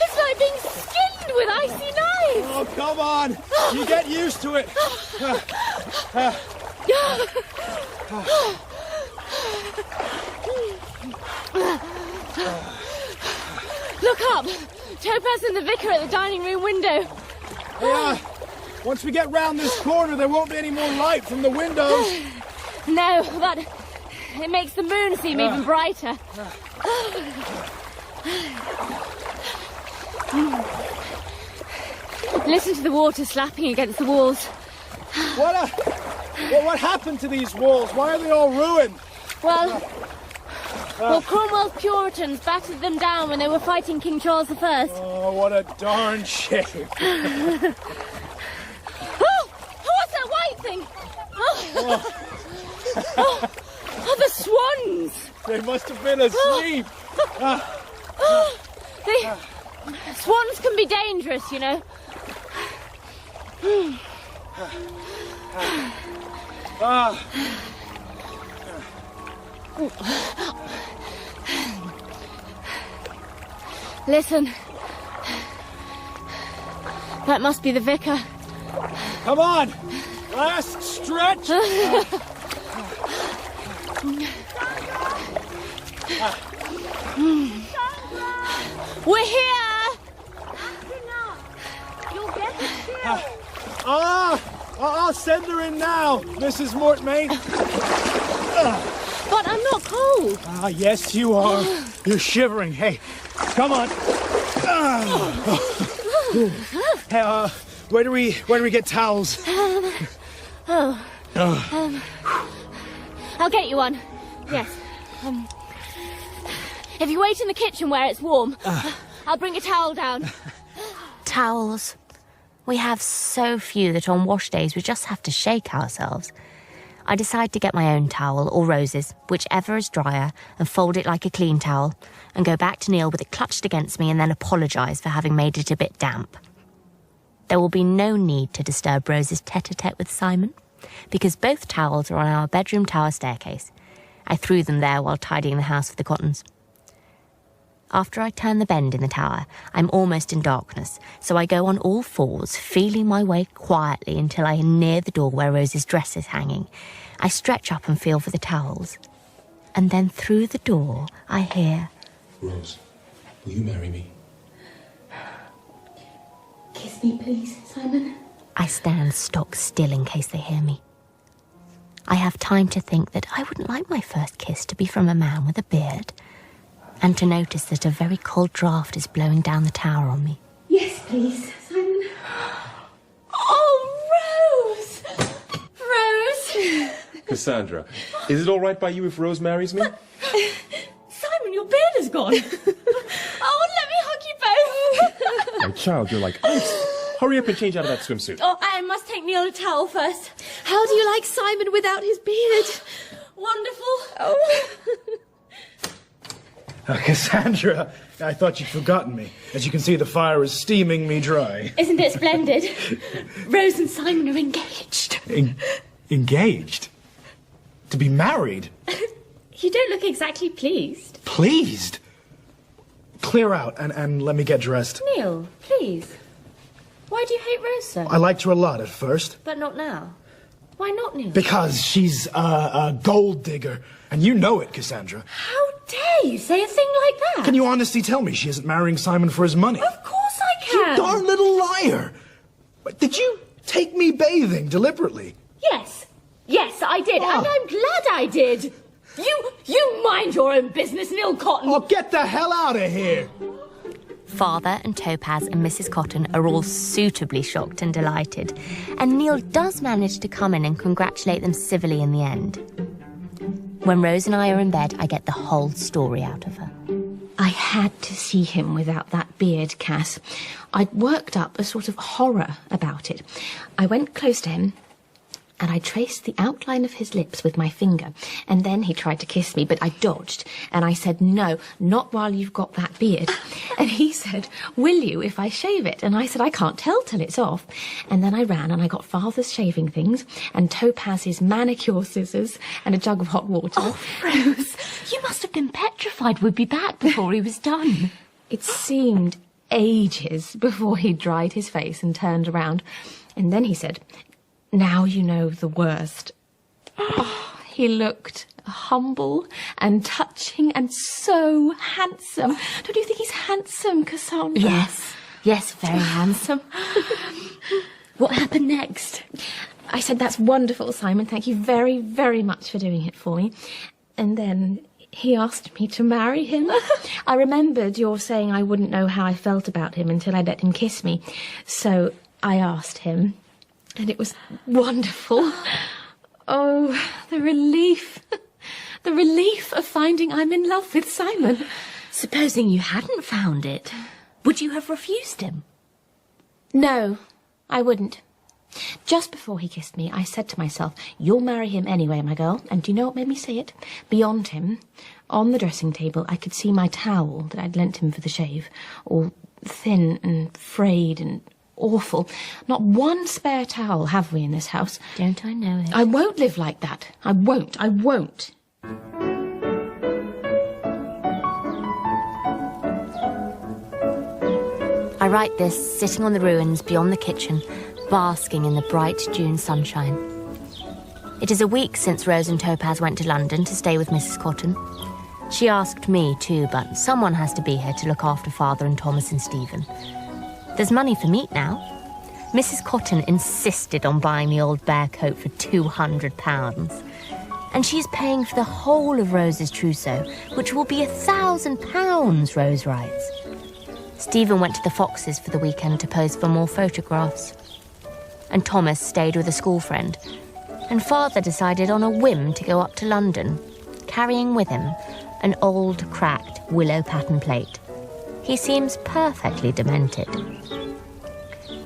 It's like being skinned with icy knives. Oh, come on. You get used to it. Look up. Topaz and the vicar at the dining room window. Yeah. Once we get round this corner, there won't be any more light from the windows. No, but it makes the moon seem even brighter. Listen to the water slapping against the walls. What happened to these walls? Why are they all ruined? Well, Cromwell's Puritans battered them down when they were fighting King Charles I. Oh, what a darn shame. What's that white thing? The swans! They must have been asleep. Swans can be dangerous, you know. Listen. That must be the vicar. Come on! Last stretch! We're here! You'll get the chill. I'll send her in now, Mrs. Mortmain. But I'm not cold. Yes, you are. You're shivering. Hey, come on. Hey, where do we get towels? I'll get you one. Yes. If you wait in the kitchen where it's warm, I'll bring a towel down. Towels. We have so few that on wash days we just have to shake ourselves. I decide to get my own towel, or Rose's, whichever is drier, and fold it like a clean towel, and go back to Neil with it clutched against me and then apologise for having made it a bit damp. There will be no need to disturb Rose's tete-a-tete with Simon, because both towels are on our bedroom tower staircase. I threw them there while tidying the house for the Cottons. After I turn the bend in the tower, I'm almost in darkness, so I go on all fours, feeling my way quietly until I am near the door where Rose's dress is hanging. I stretch up and feel for the towels. And then through the door, I hear, Rose, will you marry me? Kiss me, please, Simon. I stand stock still in case they hear me. I have time to think that I wouldn't like my first kiss to be from a man with a beard, and to notice that a very cold draught is blowing down the tower on me. Yes, please, Simon. Oh, Rose! Rose! Cassandra, is it all right by you if Rose marries me? Simon, your beard is gone. Oh, let me hug you both. My child, you're like ice. Hurry up and change out of that swimsuit. Oh, I must take Neil a towel first. How do you like Simon without his beard? Wonderful. Oh. Cassandra, I thought you'd forgotten me. As you can see, the fire is steaming me dry. Isn't it splendid? Rose and Simon are engaged. Engaged? To be married? You don't look exactly pleased. Pleased? Clear out and let me get dressed. Neil, please. Why do you hate Rose so? I liked her a lot at first. But not now. Why not, Neil? Because she's a gold digger. And you know it, Cassandra. How dare you say a thing like that? Can you honestly tell me she isn't marrying Simon for his money? Of course I can. You darn little liar. Did you take me bathing deliberately? Yes. Yes, I did. Oh. And I'm glad I did. You mind your own business, Neil Cotton. Oh, get the hell out of here. Father and Topaz and Mrs. Cotton are all suitably shocked and delighted, and Neil does manage to come in and congratulate them civilly in the end. When Rose and I are in bed, I get the whole story out of her. I had to see him without that beard, Cass. I'd worked up a sort of horror about it. I went close to him, and I traced the outline of his lips with my finger. And then he tried to kiss me, but I dodged. And I said, no, not while you've got that beard. And he said, will you if I shave it? And I said, I can't tell till it's off. And then I ran and I got Father's shaving things and Topaz's manicure scissors and a jug of hot water. Oh, Rose, you must have been petrified we'd be back before he was done. It seemed ages before he dried his face and turned around. And then he said, now you know the worst. Oh, he looked humble and touching and so handsome. Don't you think he's handsome, Cassandra? Yes, very handsome. What happened next? I said, that's wonderful, Simon. Thank you very, very much for doing it for me. And then he asked me to marry him. I remembered your saying I wouldn't know how I felt about him until I let him kiss me. So I asked him. And it was wonderful. Oh, the relief. The relief of finding I'm in love with Simon. Supposing you hadn't found it, would you have refused him? No, I wouldn't. Just before he kissed me, I said to myself, you'll marry him anyway, my girl. And do you know what made me say it? Beyond him, on the dressing table, I could see my towel that I'd lent him for the shave, all thin and frayed and awful. Not one spare towel have we in this house. Don't I know it? I won't live like that. I won't. I write this sitting on the ruins beyond the kitchen, basking in the bright June sunshine. It is a week since Rose and Topaz went to London to stay with Mrs. Cotton. She asked me too, but someone has to be here to look after Father and Thomas and Stephen. There's money for meat now. Mrs. Cotton insisted on buying the old bear coat for £200. And she's paying for the whole of Rose's trousseau, which will be £1,000, Rose writes. Stephen went to the Foxes for the weekend to pose for more photographs. And Thomas stayed with a school friend. And Father decided on a whim to go up to London, carrying with him an old, cracked willow pattern plate. He seems perfectly demented.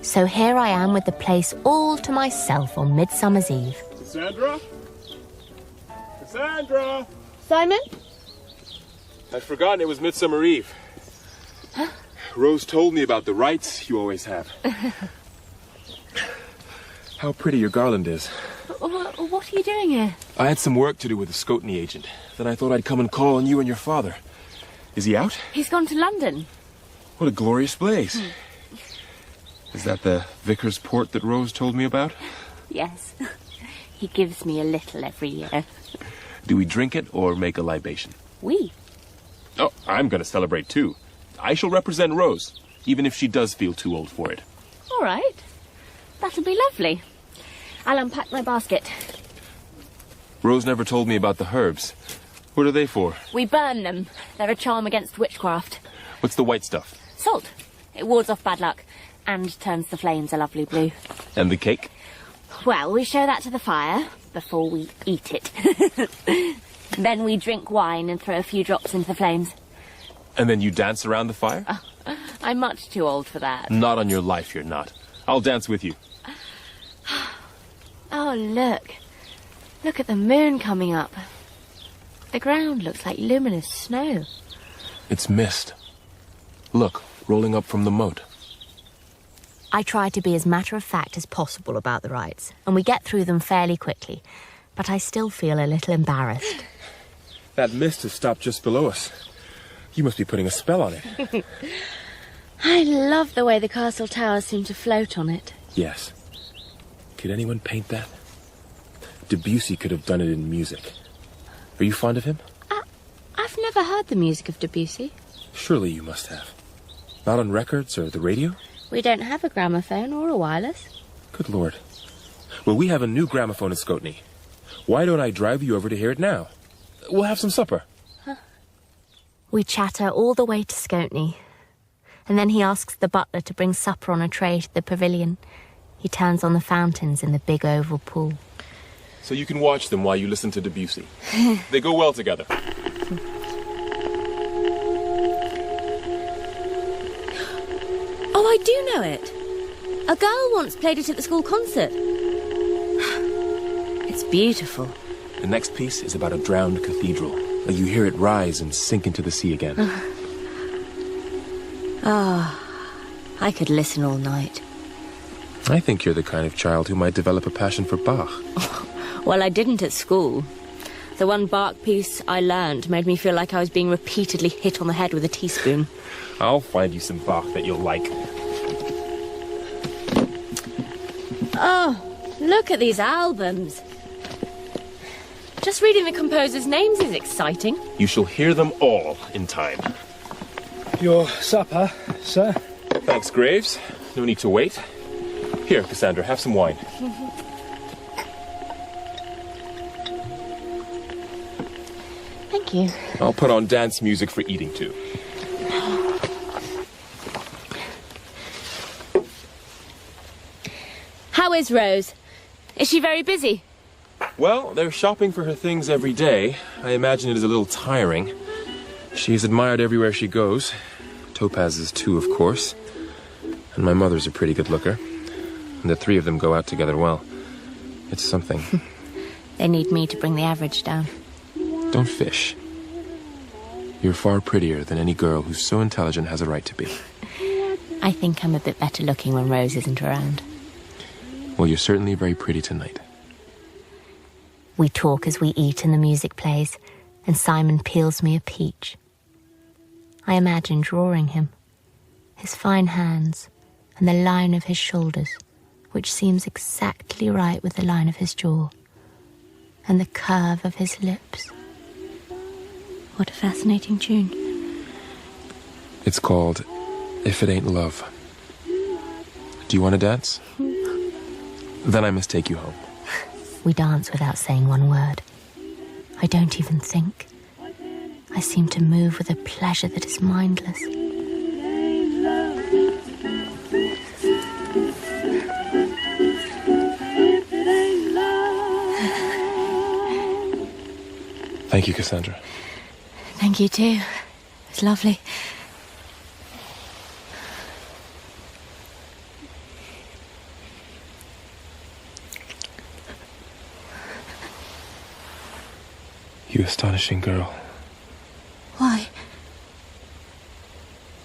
So here I am with the place all to myself on Midsummer's Eve. Cassandra? Cassandra! Simon? I'd forgotten it was Midsummer Eve. Huh? Rose told me about the rights you always have. How pretty your garland is. What are you doing here? I had some work to do with the Scotney agent. Then I thought I'd come and call on you and your father. Is he out? He's gone to London. What a glorious place. Is that the Vicar's port that Rose told me about? Yes. He gives me a little every year. Do we drink it or make a libation? We. Oh, I'm going to celebrate too. I shall represent Rose, even if she does feel too old for it. All right. That'll be lovely. I'll unpack my basket. Rose never told me about the herbs. What are they for? We burn them. They're a charm against witchcraft. What's the white stuff? Salt. It wards off bad luck and turns the flames a lovely blue. And the cake? Well, we show that to the fire before we eat it. Then we drink wine and throw a few drops into the flames. And then you dance around the fire? I'm much too old for that. Not on your life, you're not. I'll dance with you. Oh, look. Look at the moon coming up. The ground looks like luminous snow. It's mist. Look, rolling up from the moat. I try to be as matter-of-fact as possible about the rites, and we get through them fairly quickly, but I still feel a little embarrassed. That mist has stopped just below us. You must be putting a spell on it. I love the way the castle towers seem to float on it. Yes. Could anyone paint that? Debussy could have done it in music. Are you fond of him? I've never heard the music of Debussy. Surely you must have. Not on records or the radio? We don't have a gramophone or a wireless. Good Lord. Well, we have a new gramophone at Scotney. Why don't I drive you over to hear it now? We'll have some supper. Huh. We chatter all the way to Scotney, and then he asks the butler to bring supper on a tray to the pavilion. He turns on the fountains in the big oval pool. So you can watch them while you listen to Debussy. They go well together. Oh, I do know it. A girl once played it at the school concert. It's beautiful. The next piece is about a drowned cathedral. You hear it rise and sink into the sea again. I could listen all night. I think you're the kind of child who might develop a passion for Bach. Well, I didn't at school. The one Bach piece I learned made me feel like I was being repeatedly hit on the head with a teaspoon. I'll find you some Bach that you'll like. Oh, look at these albums. Just reading the composers' names is exciting. You shall hear them all in time. Your supper, sir? Thanks, Graves. No need to wait. Here, Cassandra, have some wine. Thank you. I'll put on dance music for eating, too. How is Rose? Is she very busy? Well, they're shopping for her things every day. I imagine it is a little tiring. She's admired everywhere she goes. Topaz is too, of course. And my mother's a pretty good looker. And the three of them go out together well. It's something. They need me to bring the average down. Don't fish. You're far prettier than any girl who's so intelligent has a right to be. I think I'm a bit better looking when Rose isn't around. Well, you're certainly very pretty tonight. We talk as we eat and the music plays, and Simon peels me a peach. I imagine drawing him, his fine hands, and the line of his shoulders, which seems exactly right with the line of his jaw, and the curve of his lips. What a fascinating tune. It's called If It Ain't Love. Do you want to dance? Then I must take you home. We dance without saying one word. I don't even think. I seem to move with a pleasure that is mindless. Thank you, Cassandra. Thank you too. It's lovely. You astonishing girl. Why?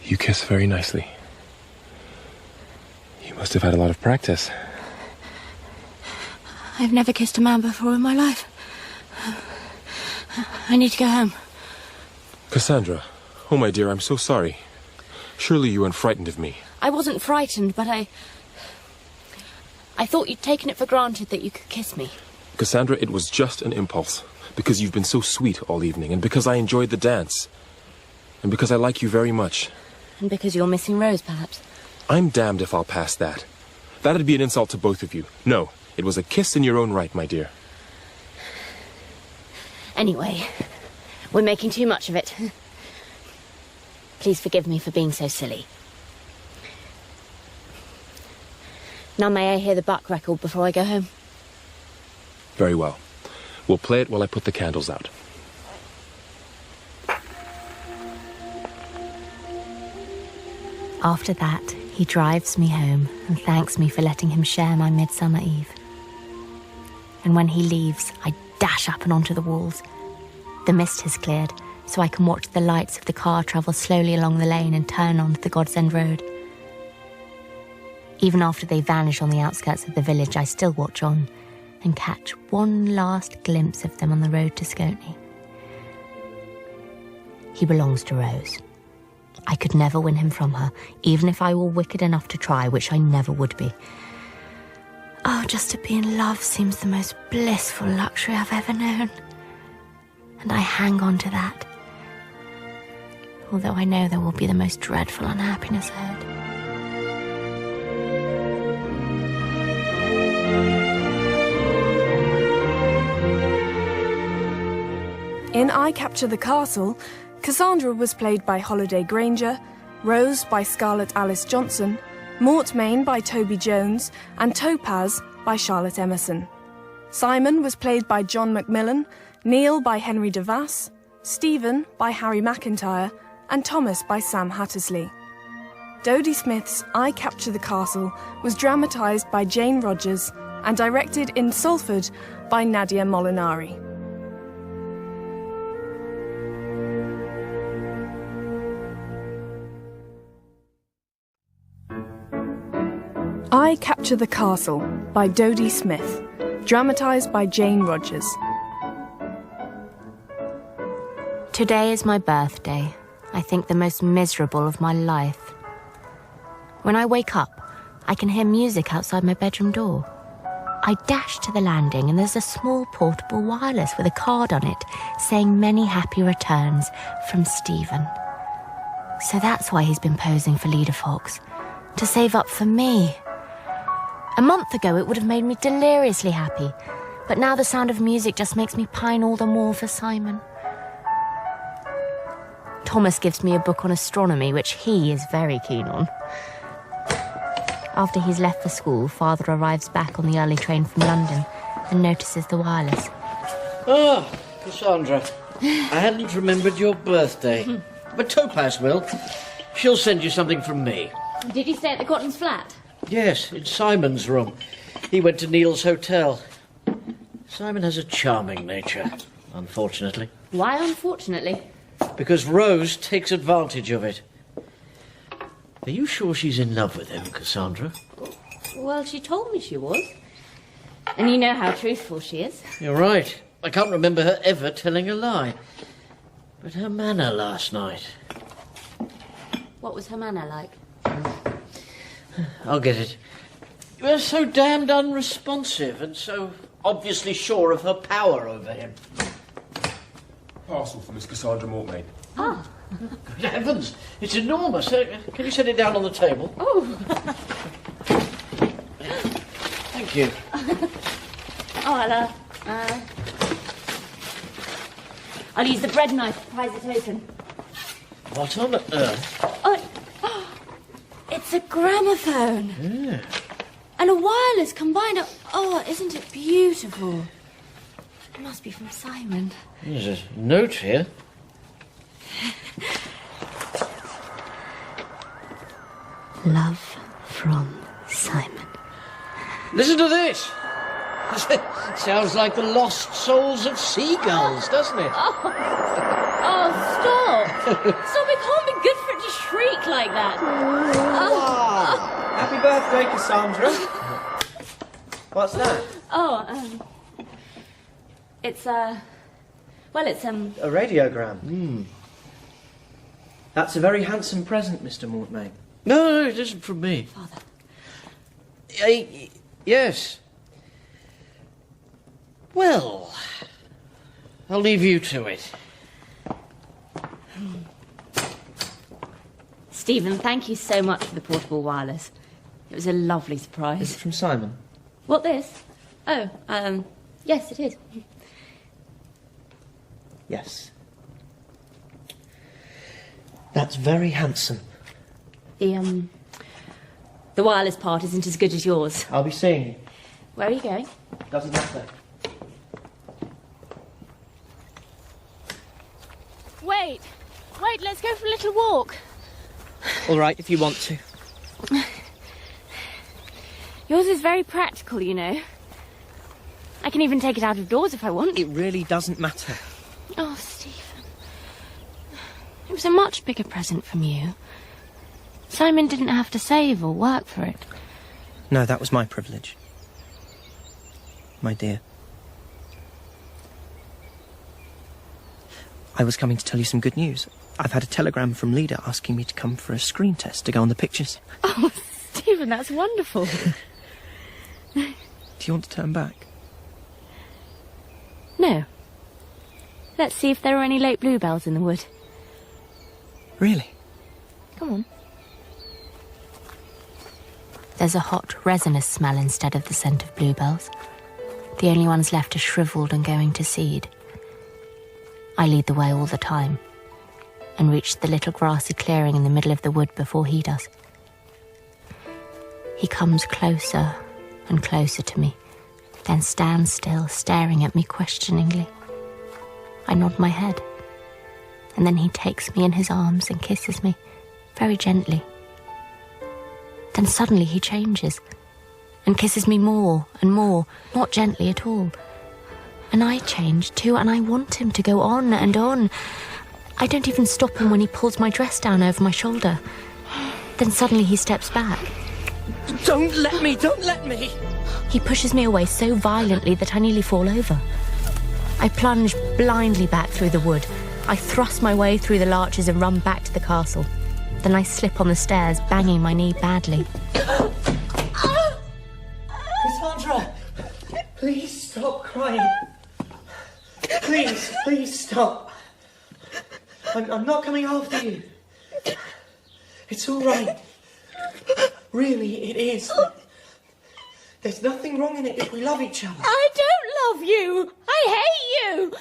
You kiss very nicely. You must have had a lot of practice. I've never kissed a man before in my life. I need to go home. Cassandra, oh my dear, I'm so sorry. Surely you weren't frightened of me. I wasn't frightened, but I thought you'd taken it for granted that you could kiss me. Cassandra, it was just an impulse. Because you've been so sweet all evening, and because I enjoyed the dance. And because I like you very much. And because you're missing Rose, perhaps? I'm damned if I'll pass that. That'd be an insult to both of you. No, it was a kiss in your own right, my dear. Anyway, we're making too much of it. Please forgive me for being so silly. Now may I hear the Buck record before I go home? Very well. We'll play it while I put the candles out. After that, he drives me home and thanks me for letting him share my Midsummer Eve. And when he leaves, I dash up and onto the walls. The mist has cleared, so I can watch the lights of the car travel slowly along the lane and turn onto the God's End Road. Even after they vanish on the outskirts of the village, I still watch on and catch one last glimpse of them on the road to Scotney. He belongs to Rose. I could never win him from her, even if I were wicked enough to try, which I never would be. Oh, just to be in love seems the most blissful luxury I've ever known. And I hang on to that, although I know there will be the most dreadful unhappiness ahead. In I Capture the Castle, Cassandra was played by Holiday Granger, Rose by Scarlett Alice Johnson, Mortmain by Toby Jones, and Topaz by Charlotte Emerson. Simon was played by John Macmillan, Neil by Henry DeVass, Stephen by Harry McIntyre, and Thomas by Sam Hattersley. Dodie Smith's I Capture the Castle was dramatised by Jane Rogers and directed in Salford by Nadia Molinari. I Capture the Castle by Dodie Smith, dramatised by Jane Rogers. Today is my birthday. I think the most miserable of my life. When I wake up, I can hear music outside my bedroom door. I dash to the landing and there's a small portable wireless with a card on it saying many happy returns from Stephen. So that's why he's been posing for Leader Fox, to save up for me. A month ago it would have made me deliriously happy, but now the sound of music just makes me pine all the more for Simon. Thomas gives me a book on astronomy, which he is very keen on. After he's left for school, Father arrives back on the early train from London and notices the wireless. Ah, Cassandra, I hadn't remembered your birthday. But Topaz will. She'll send you something from me. Did you stay at the Cotton's flat? Yes, in Simon's room. He went to Neil's hotel. Simon has a charming nature, unfortunately. Why unfortunately? Because Rose takes advantage of it. Are you sure she's in love with him, Cassandra? Well, she told me she was. And you know how truthful she is. You're right. I can't remember her ever telling a lie. But her manner last night... What was her manner like? I'll get it. You were so damned unresponsive and so obviously sure of her power over him. Parcel for Miss Cassandra Mortmain. Oh. Good heavens, it's enormous. Can you set it down on the table? Oh. Thank you. Oh, I'll use the bread knife to prise it open. What on earth? Oh, it's a gramophone. Yeah. And a wireless combined. Oh, isn't it beautiful? It must be from Simon. There's a note here. Love from Simon. Listen to this. Sounds like the lost souls of seagulls, doesn't it? Oh, stop! Stop, it can't be good for it to shriek like that. Happy birthday, Cassandra. What's that? It's a radiogram. That's a very handsome present, Mr. Mortmain. No, it isn't from me. Father. Yes. Well, I'll leave you to it. Stephen, thank you so much for the portable wireless. It was a lovely surprise. Is it from Simon? What, this? Oh, yes, it is. Yes. That's very handsome. The wireless part isn't as good as yours. I'll be seeing you. Where are you going? Doesn't matter. Wait, let's go for a little walk. All right, if you want to. Yours is very practical, you know. I can even take it out of doors if I want. It really doesn't matter. Oh, Stephen. It was a much bigger present from you. Simon didn't have to save or work for it. No, that was my privilege. My dear. I was coming to tell you some good news. I've had a telegram from Leda asking me to come for a screen test to go on the pictures. Oh, Stephen, that's wonderful. Do you want to turn back? No. Let's see if there are any late bluebells in the wood. Really? Come on. There's a hot, resinous smell instead of the scent of bluebells. The only ones left are shriveled and going to seed. I lead the way all the time, and reach the little grassy clearing in the middle of the wood before he does. He comes closer and closer to me, then stands still, staring at me questioningly. I nod my head, and then he takes me in his arms and kisses me, very gently. Then suddenly he changes, and kisses me more and more, not gently at all. And I change too, and I want him to go on and on. I don't even stop him when he pulls my dress down over my shoulder. Then suddenly he steps back. Don't let me! He pushes me away so violently that I nearly fall over. I plunge blindly back through the wood. I thrust my way through the larches and run back to the castle. Then I slip on the stairs, banging my knee badly. Cassandra! Please stop crying. Please stop. I'm not coming after you. It's all right. Really, it is. There's nothing wrong in it if we love each other. I don't love you. I hate you.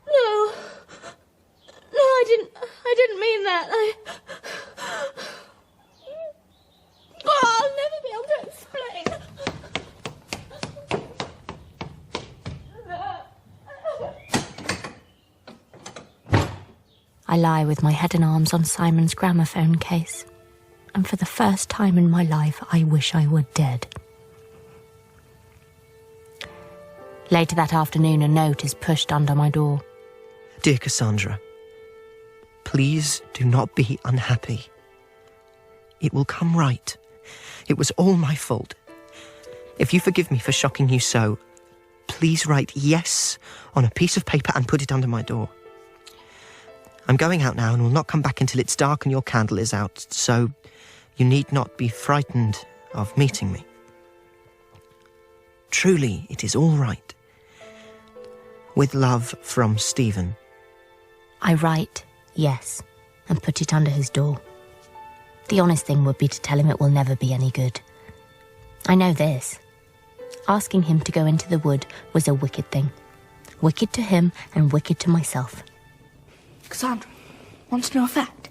No, I didn't mean that. I'll never be able to explain. I lie with my head and arms on Simon's gramophone case, and for the first time in my life, I wish I were dead. Later that afternoon, a note is pushed under my door. Dear Cassandra, please do not be unhappy. It will come right. It was all my fault. If you forgive me for shocking you so, please write yes on a piece of paper and put it under my door. I'm going out now and will not come back until it's dark and your candle is out, so you need not be frightened of meeting me. Truly, it is all right. With love from Stephen. I write yes and put it under his door. The honest thing would be to tell him it will never be any good. I know this. Asking him to go into the wood was a wicked thing. Wicked to him and wicked to myself. Cassandra, wants to know a fact?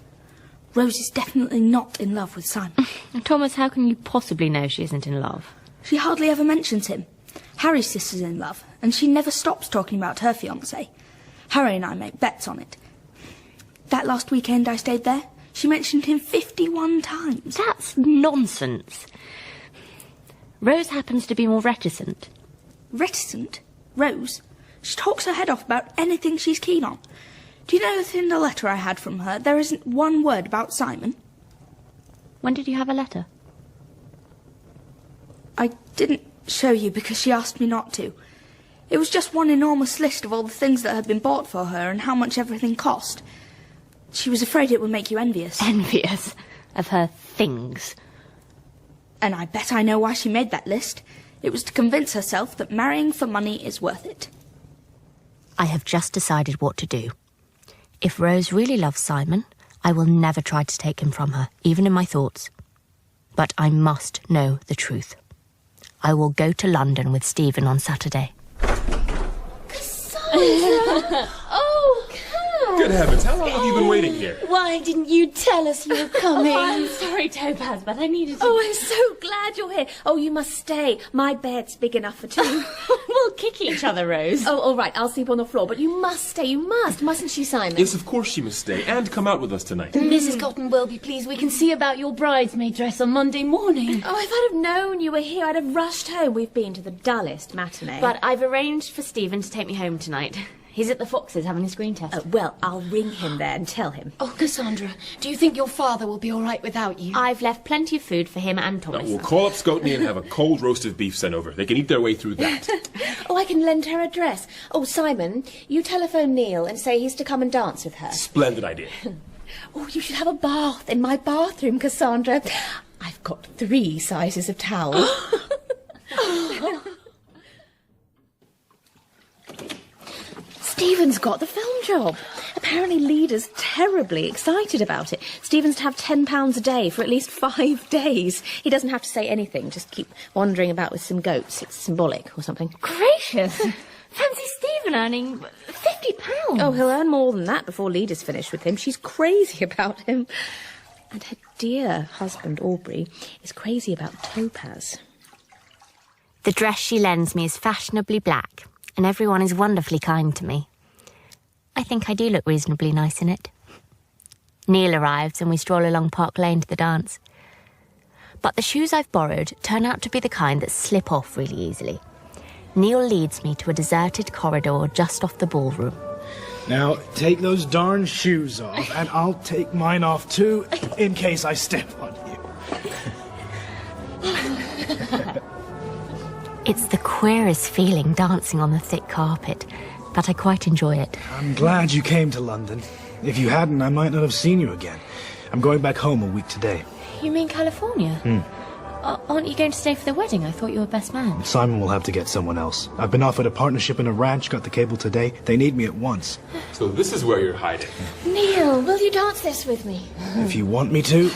Rose is definitely not in love with Simon. Thomas, how can you possibly know she isn't in love? She hardly ever mentions him. Harry's sister's in love, and she never stops talking about her fiancé. Harry and I make bets on it. That last weekend I stayed there, she mentioned him 51 times. That's nonsense. Rose happens to be more reticent. Reticent? Rose? She talks her head off about anything she's keen on. Do you know that in the letter I had from her, there isn't one word about Simon? When did you have a letter? I didn't show you because she asked me not to. It was just one enormous list of all the things that had been bought for her and how much everything cost. She was afraid it would make you envious. Envious of her things? And I bet I know why she made that list. It was to convince herself that marrying for money is worth it. I have just decided what to do. If Rose really loves Simon, I will never try to take him from her, even in my thoughts. But I must know the truth. I will go to London with Stephen on Saturday. Cassandra! Oh, Cat! Good heavens, how long have you been waiting here? Why didn't you tell us you were coming? Oh, I'm sorry, Topaz, but I needed to... Oh, I'm so glad you're here. Oh, you must stay. My bed's big enough for two. We'll kick each other, Rose. Oh, all right, I'll sleep on the floor, but you must stay, you must. Mustn't she, Simon? Yes, of course she must stay, and come out with us tonight. Mrs. Cotton will be pleased. We can see about your bridesmaid dress on Monday morning. Oh, if I'd have known you were here, I'd have rushed home. We've been to the dullest matinee. But I've arranged for Stephen to take me home tonight. He's at the Foxes having a screen test. Well, I'll ring him there and tell him. Oh, Cassandra, do you think your father will be all right without you? I've left plenty of food for him and Thomas. We'll call up Scoutney and have a cold roast of beef sent over. They can eat their way through that. Oh, I can lend her a dress. Oh, Simon, you telephone Neil and say he's to come and dance with her. Splendid idea. Oh, you should have a bath in my bathroom, Cassandra. I've got 3 sizes of towels. Stephen's got the film job. Apparently Leader's terribly excited about it. Stephen's to have £10 a day for at least 5 days. He doesn't have to say anything, just keep wandering about with some goats. It's symbolic or something. Gracious! Fancy Stephen earning £50. Oh, he'll earn more than that before Leader's finished with him. She's crazy about him. And her dear husband, Aubrey, is crazy about Topaz. The dress she lends me is fashionably black, and everyone is wonderfully kind to me. I think I do look reasonably nice in it. Neil arrives and we stroll along Park Lane to the dance. But the shoes I've borrowed turn out to be the kind that slip off really easily. Neil leads me to a deserted corridor just off the ballroom. Now, take those darn shoes off, and I'll take mine off too, in case I step on you. It's the queerest feeling dancing on the thick carpet, but I quite enjoy it. I'm glad you came to London. If you hadn't, I might not have seen you again. I'm going back home a week today. You mean California? Aren't you going to stay for the wedding? I thought you were best man. Simon will have to get someone else. I've been offered a partnership in a ranch, got the cable today. They need me at once. So this is where you're hiding. Neil, will you dance this with me? If you want me to.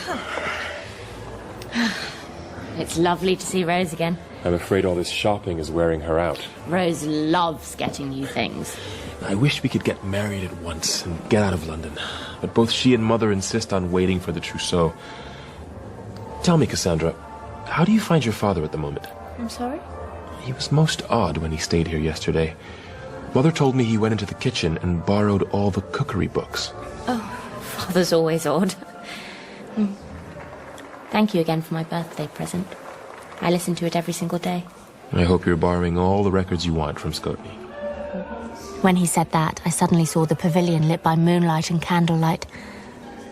It's lovely to see Rose again. I'm afraid all this shopping is wearing her out. Rose loves getting new things. I wish we could get married at once and get out of London. But both she and Mother insist on waiting for the trousseau. Tell me, Cassandra, how do you find your father at the moment? I'm sorry? He was most odd when he stayed here yesterday. Mother told me he went into the kitchen and borrowed all the cookery books. Oh, Father's always odd. Thank you again for my birthday present. I listen to it every single day. I hope you're borrowing all the records you want from Scoutney. When he said that, I suddenly saw the pavilion lit by moonlight and candlelight.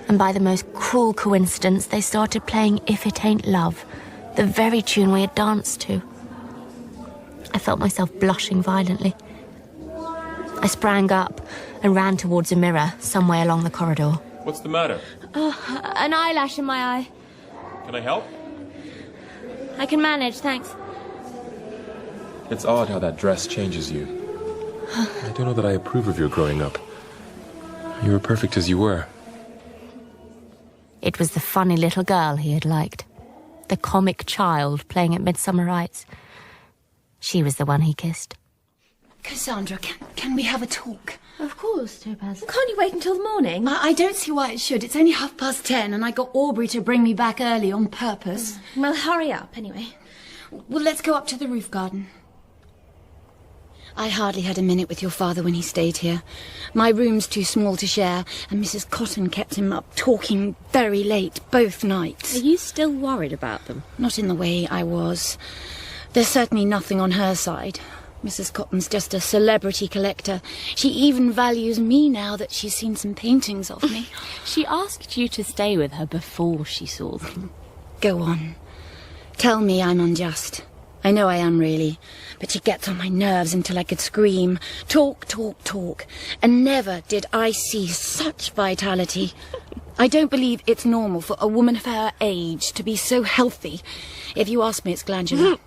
And by the most cruel coincidence, they started playing If It Ain't Love, the very tune we had danced to. I felt myself blushing violently. I sprang up and ran towards a mirror some way along the corridor. What's the matter? An eyelash in my eye. Can I help? I can manage, thanks. It's odd how that dress changes you. I don't know that I approve of your growing up. You were perfect as you were. It was the funny little girl he had liked. The comic child playing at Midsummer Nights. She was the one he kissed. Cassandra, can we have a talk? Of course, Topaz. Can't you wait until the morning? I don't see why it should. It's only 10:30 and I got Aubrey to bring me back early on purpose. Well, hurry up, anyway. Well, let's go up to the roof garden. I hardly had a minute with your father when he stayed here. My room's too small to share, and Mrs. Cotton kept him up talking very late both nights. Are you still worried about them? Not in the way I was. There's certainly nothing on her side. Mrs. Cotton's just a celebrity collector. She even values me now that she's seen some paintings of me. She asked you to stay with her before she saw them. Go on. Tell me I'm unjust. I know I am, really. But she gets on my nerves until I could scream. Talk, talk, talk. And never did I see such vitality. I don't believe it's normal for a woman of her age to be so healthy. If you ask me, it's glandular.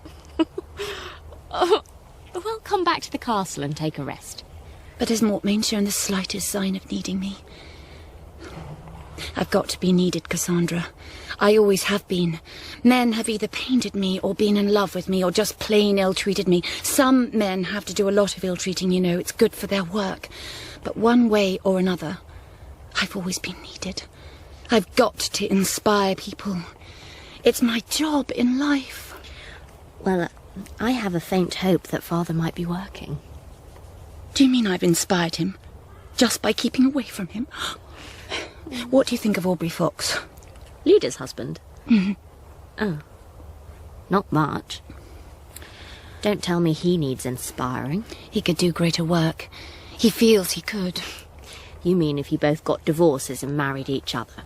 Well, come back to the castle and take a rest. But has Mortmain shown the slightest sign of needing me? I've got to be needed, Cassandra. I always have been. Men have either painted me or been in love with me or just plain ill-treated me. Some men have to do a lot of ill-treating, you know. It's good for their work. But one way or another, I've always been needed. I've got to inspire people. It's my job in life. Well, I have a faint hope that Father might be working. Do you mean I've inspired him just by keeping away from him? What do you think of Aubrey Fox? Lyda's husband? Mm-hmm. Oh. Not much. Don't tell me he needs inspiring. He could do greater work. He feels he could. You mean if you both got divorces and married each other?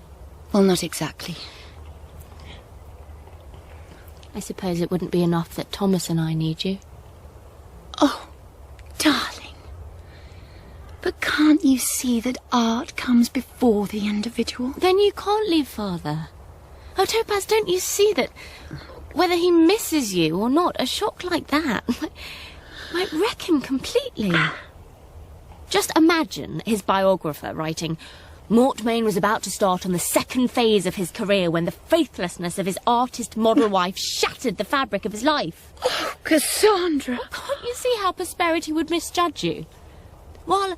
Well, not exactly. I suppose it wouldn't be enough that Thomas and I need you. Oh, darling. But can't you see that art comes before the individual? Then you can't leave Father. Oh, Topaz, don't you see that whether he misses you or not, a shock like that might wreck him completely? Just imagine his biographer writing, Mortmain was about to start on the second phase of his career when the faithlessness of his artist model wife shattered the fabric of his life. Oh, Cassandra! Can't you see how prosperity would misjudge you? While,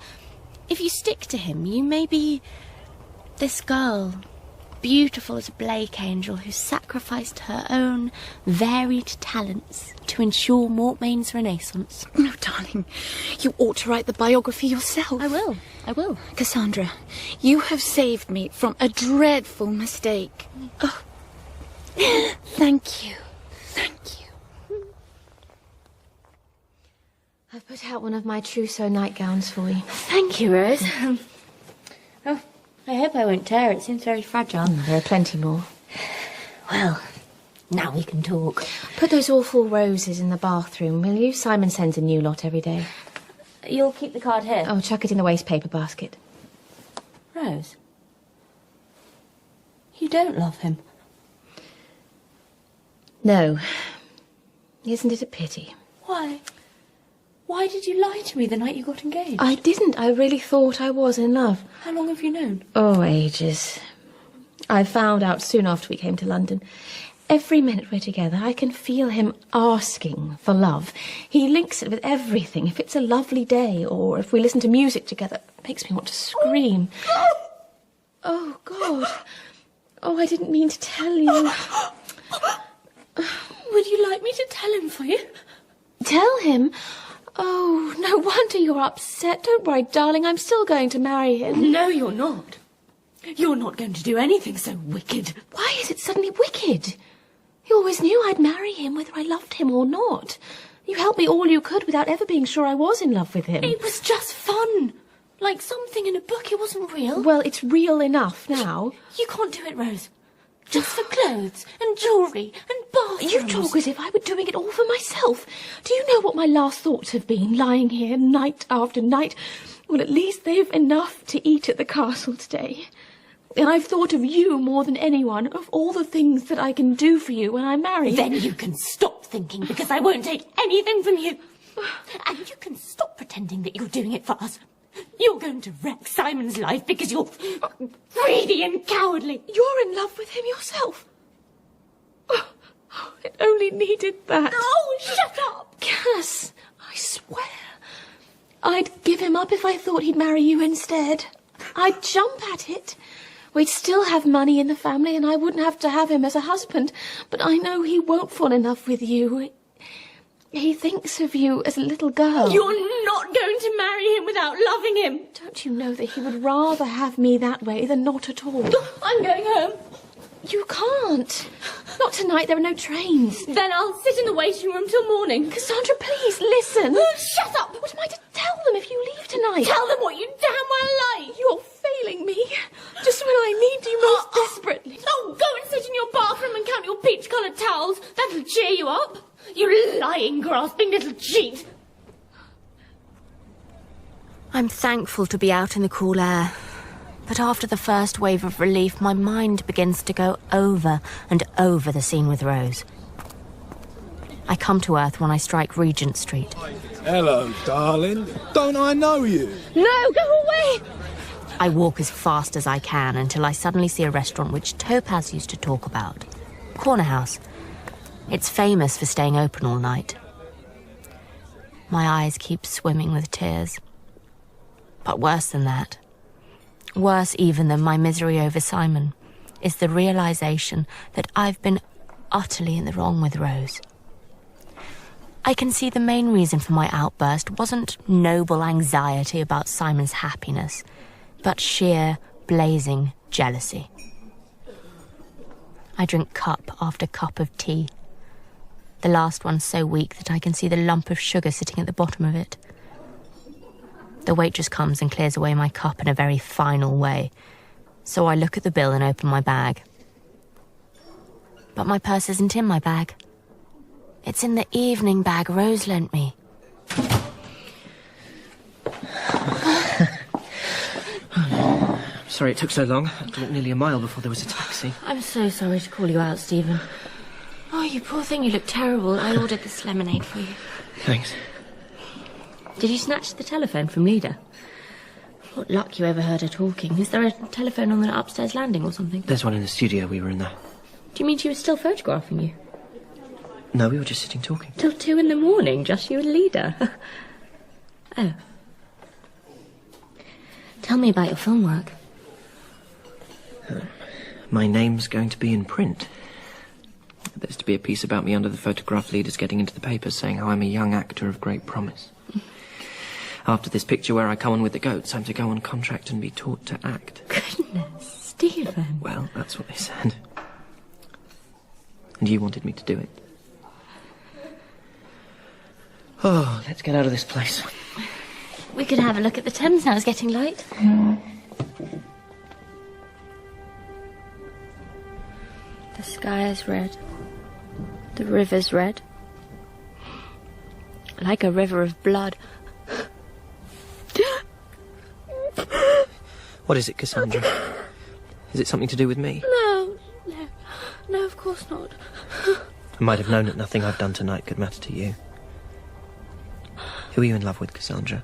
if you stick to him, you may be this girl, beautiful as a Blake angel, who sacrificed her own varied talents to ensure Mortmain's renaissance. No, darling, you ought to write the biography yourself. I will. Cassandra, you have saved me from a dreadful mistake. Oh, thank you. I've put out one of my trousseau nightgowns for you. Thank you, Rose. Oh, I hope I won't tear it. It seems very fragile. There are plenty more. Well, now we can talk. Put those awful roses in the bathroom, will you? Simon sends a new lot every day. You'll keep the card here? Oh, chuck it in the waste paper basket. Rose, you don't love him? No. Isn't it a pity? Why? Why did you lie to me the night you got engaged? I didn't. I really thought I was in love. How long have you known? Oh, ages. I found out soon after we came to London. Every minute we're together, I can feel him asking for love. He links it with everything. If it's a lovely day or if we listen to music together, it makes me want to scream. Oh, God. Oh, I didn't mean to tell you. Would you like me to tell him for you? Tell him? Oh, no wonder you're upset. Don't worry, darling. I'm still going to marry him. No, you're not. You're not going to do anything so wicked. Why is it suddenly wicked? You always knew I'd marry him, whether I loved him or not. You helped me all you could without ever being sure I was in love with him. It was just fun. Like something in a book. It wasn't real. Well, it's real enough now. You can't do it, Rose. Just for clothes and jewellery and bathrooms. You talk as if I were doing it all for myself. Do you know what my last thoughts have been, lying here night after night? Well, at least they've enough to eat at the castle today. And I've thought of you more than anyone, of all the things that I can do for you when I marry. Then you can stop thinking, because I won't take anything from you. And you can stop pretending that you're doing it for us. You're going to wreck Simon's life because you're greedy and cowardly. You're in love with him yourself. Oh, it only needed that. Oh, shut up! Cass, I swear. I'd give him up if I thought he'd marry you instead. I'd jump at it. We'd still have money in the family and I wouldn't have to have him as a husband. But I know he won't fall in love with you. He thinks of you as a little girl. You're not going to marry him without loving him. Don't you know that he would rather have me that way than not at all? I'm going home. You can't. Not tonight, there are no trains. Then I'll sit in the waiting room till morning. Cassandra, please, listen. Shut up! What am I to tell them if you leave tonight? Tell them what you damn well like. You're failing me. Just when I need you most desperately. Oh, go and sit in your bathroom and count your peach-coloured towels. That'll cheer you up. You lying, grasping little cheat. I'm thankful to be out in the cool air. But after the first wave of relief, my mind begins to go over and over the scene with Rose. I come to Earth when I strike Regent Street, Hello, darling. Don't I know you? No, go away! I walk as fast as I can until I suddenly see a restaurant which Topaz used to talk about. Corner House. It's famous for staying open all night. My eyes keep swimming with tears. But worse than that, worse even than my misery over Simon, is the realization that I've been utterly in the wrong with Rose. I can see the main reason for my outburst wasn't noble anxiety about Simon's happiness, but sheer, blazing jealousy. I drink cup after cup of tea. The last one so weak that I can see the lump of sugar sitting at the bottom of it. The waitress comes and clears away my cup in a very final way, so I look at the bill and open my bag. But my purse isn't in my bag. It's in the evening bag Rose lent me. Sorry it took so long. I had to walk nearly a mile before there was a taxi. I'm so sorry to call you out, Stephen. Oh, you poor thing, you look terrible. I ordered this lemonade for you. Thanks. Did you snatch the telephone from Leda? What luck you overheard her talking. Is there a telephone on the upstairs landing or something? There's one in the studio. We were in there. Do you mean she was still photographing you? No, we were just sitting talking. Till 2 a.m, just you and Leda. Oh. Tell me about your film work. My name's going to be in print. There's to be a piece about me under the photograph leaders getting into the papers saying how I'm a young actor of great promise. After this picture where I come on with the goats, I'm to go on contract and be taught to act. Goodness, Stephen. Well, that's what they said. And you wanted me to do it. Oh, let's get out of this place. We could have a look at the Thames now. It's getting light. The sky is red. The river's red. Like a river of blood. What is it, Cassandra? Is it something to do with me? No, of course not. I might have known that nothing I've done tonight could matter to you. Who are you in love with, Cassandra?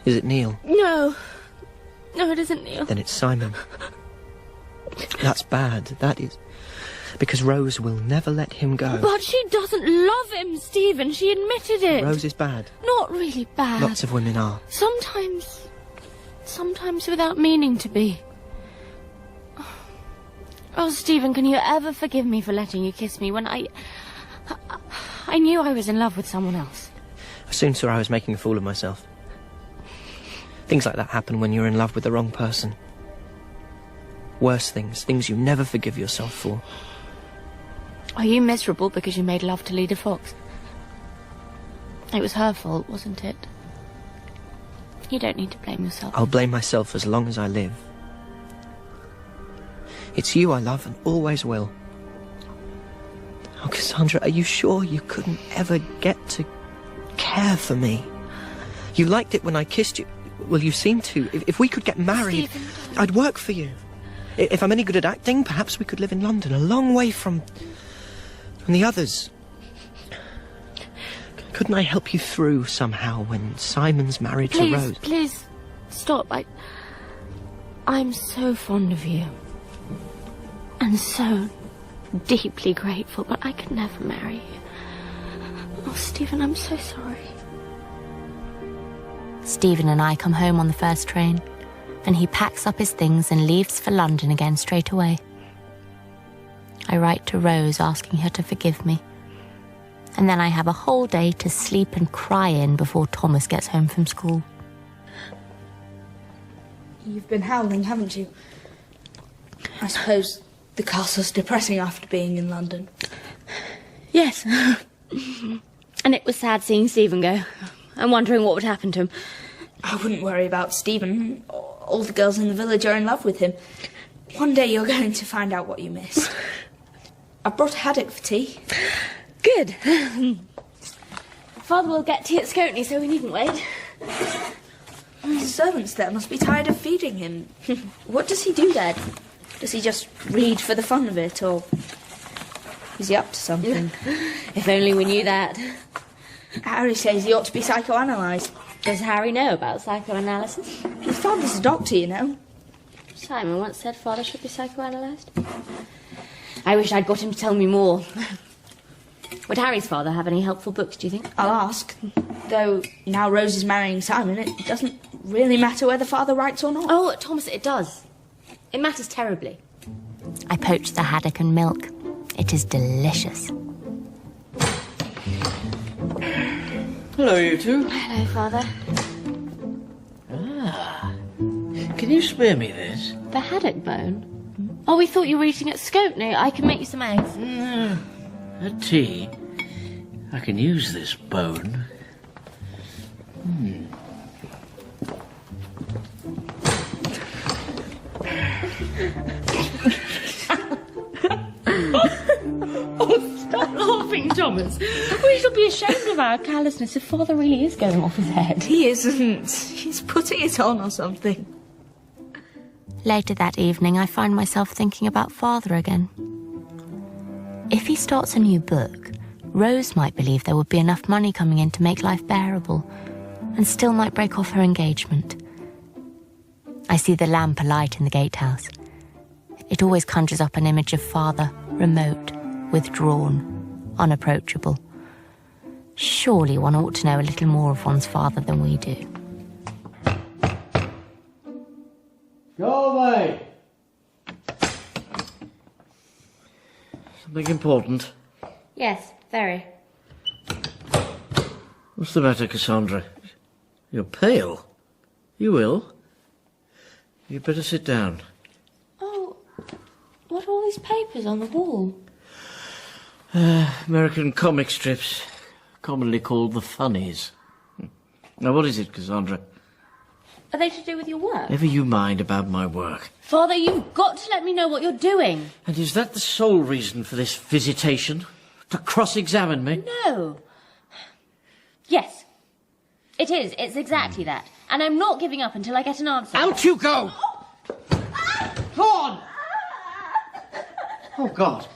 Is it Neil? No, it isn't Neil. Then it's Simon. That's bad. That is... Because Rose will never let him go. But she doesn't love him, Stephen. She admitted it. Rose is bad. Not really bad. Lots of women are. Sometimes without meaning to be. Oh, Stephen, can you ever forgive me for letting you kiss me when I knew I was in love with someone else? I soon saw I was making a fool of myself. Things like that happen when you're in love with the wrong person. Worse things you never forgive yourself for. Are you miserable because you made love to Leda Fox? It was her fault, wasn't it? You don't need to blame yourself. I'll blame myself as long as I live. It's you I love and always will. Oh, Cassandra, are you sure you couldn't ever get to care for me? You liked it when I kissed you. Well, you seem to. If we could get married, Stephen, I'd work for you. If I'm any good at acting, perhaps we could live in London, a long way from the others. Couldn't I help you through somehow when Simon's married to Rose? Please, stop. I'm so fond of you. And so deeply grateful, but I could never marry you. Oh, Stephen, I'm so sorry. Stephen and I come home on the first train, and he packs up his things and leaves for London again straight away. I write to Rose asking her to forgive me, and then I have a whole day to sleep and cry in before Thomas gets home from school. You've been howling, haven't you? I suppose the castle's depressing after being in London. Yes. And it was sad seeing Stephen go. I'm wondering what would happen to him. I wouldn't worry about Stephen. All the girls in the village are in love with him. One day you're going to find out what you missed. I brought a haddock for tea. Good. Father will get tea at Scotney, so we needn't wait. The servants there must be tired of feeding him. What does he do there? Does he just read for the fun of it, or is he up to something? If only we knew that. Harry says he ought to be psychoanalysed. Does Harry know about psychoanalysis? His father's a doctor, you know. Simon once said father should be psychoanalysed. I wish I'd got him to tell me more. Would Harry's father have any helpful books, do you think? I'll ask. Though now Rose is marrying Simon, it doesn't really matter whether father writes or not. Oh, Thomas, it does. It matters terribly. I poached the haddock and milk. It is delicious. Hello, you two. Hello, Father. Ah. Can you spare me this? The haddock bone? Oh, we thought you were eating at Scotney. I can make you some eggs. At tea? I can use this bone. Oh, stop laughing, Thomas. We shall be ashamed of our callousness if Father really is going off his head. He isn't. He's putting it on or something. Later that evening, I find myself thinking about Father again. If he starts a new book, Rose might believe there would be enough money coming in to make life bearable, and still might break off her engagement. I see the lamp alight in the gatehouse. It always conjures up an image of Father, remote, withdrawn, unapproachable. Surely one ought to know a little more of one's father than we do. Go away! Something important? Yes, very. What's the matter, Cassandra? You're pale. You ill? You'd better sit down. Oh, what are all these papers on the wall? American comic strips, commonly called the funnies. Now, what is it, Cassandra? Are they to do with your work? Never you mind about my work. Father, you've got to let me know what you're doing. And is that the sole reason for this visitation? To cross-examine me? No. Yes. It is. It's exactly that. And I'm not giving up until I get an answer. Out you go! Go on! Oh, God.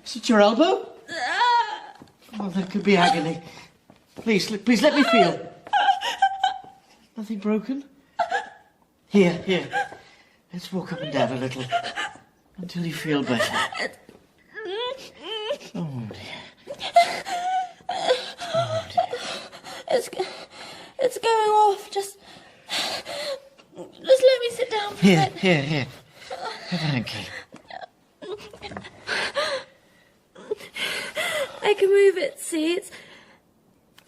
Is it your elbow? Oh, that could be agony. Please let me feel. Nothing broken? Here. Let's walk up and down a little. Until you feel better. Oh, dear. Oh, dear. It's going off. Just let me sit down for a minute. Here. Thank you. I can move it, see? It's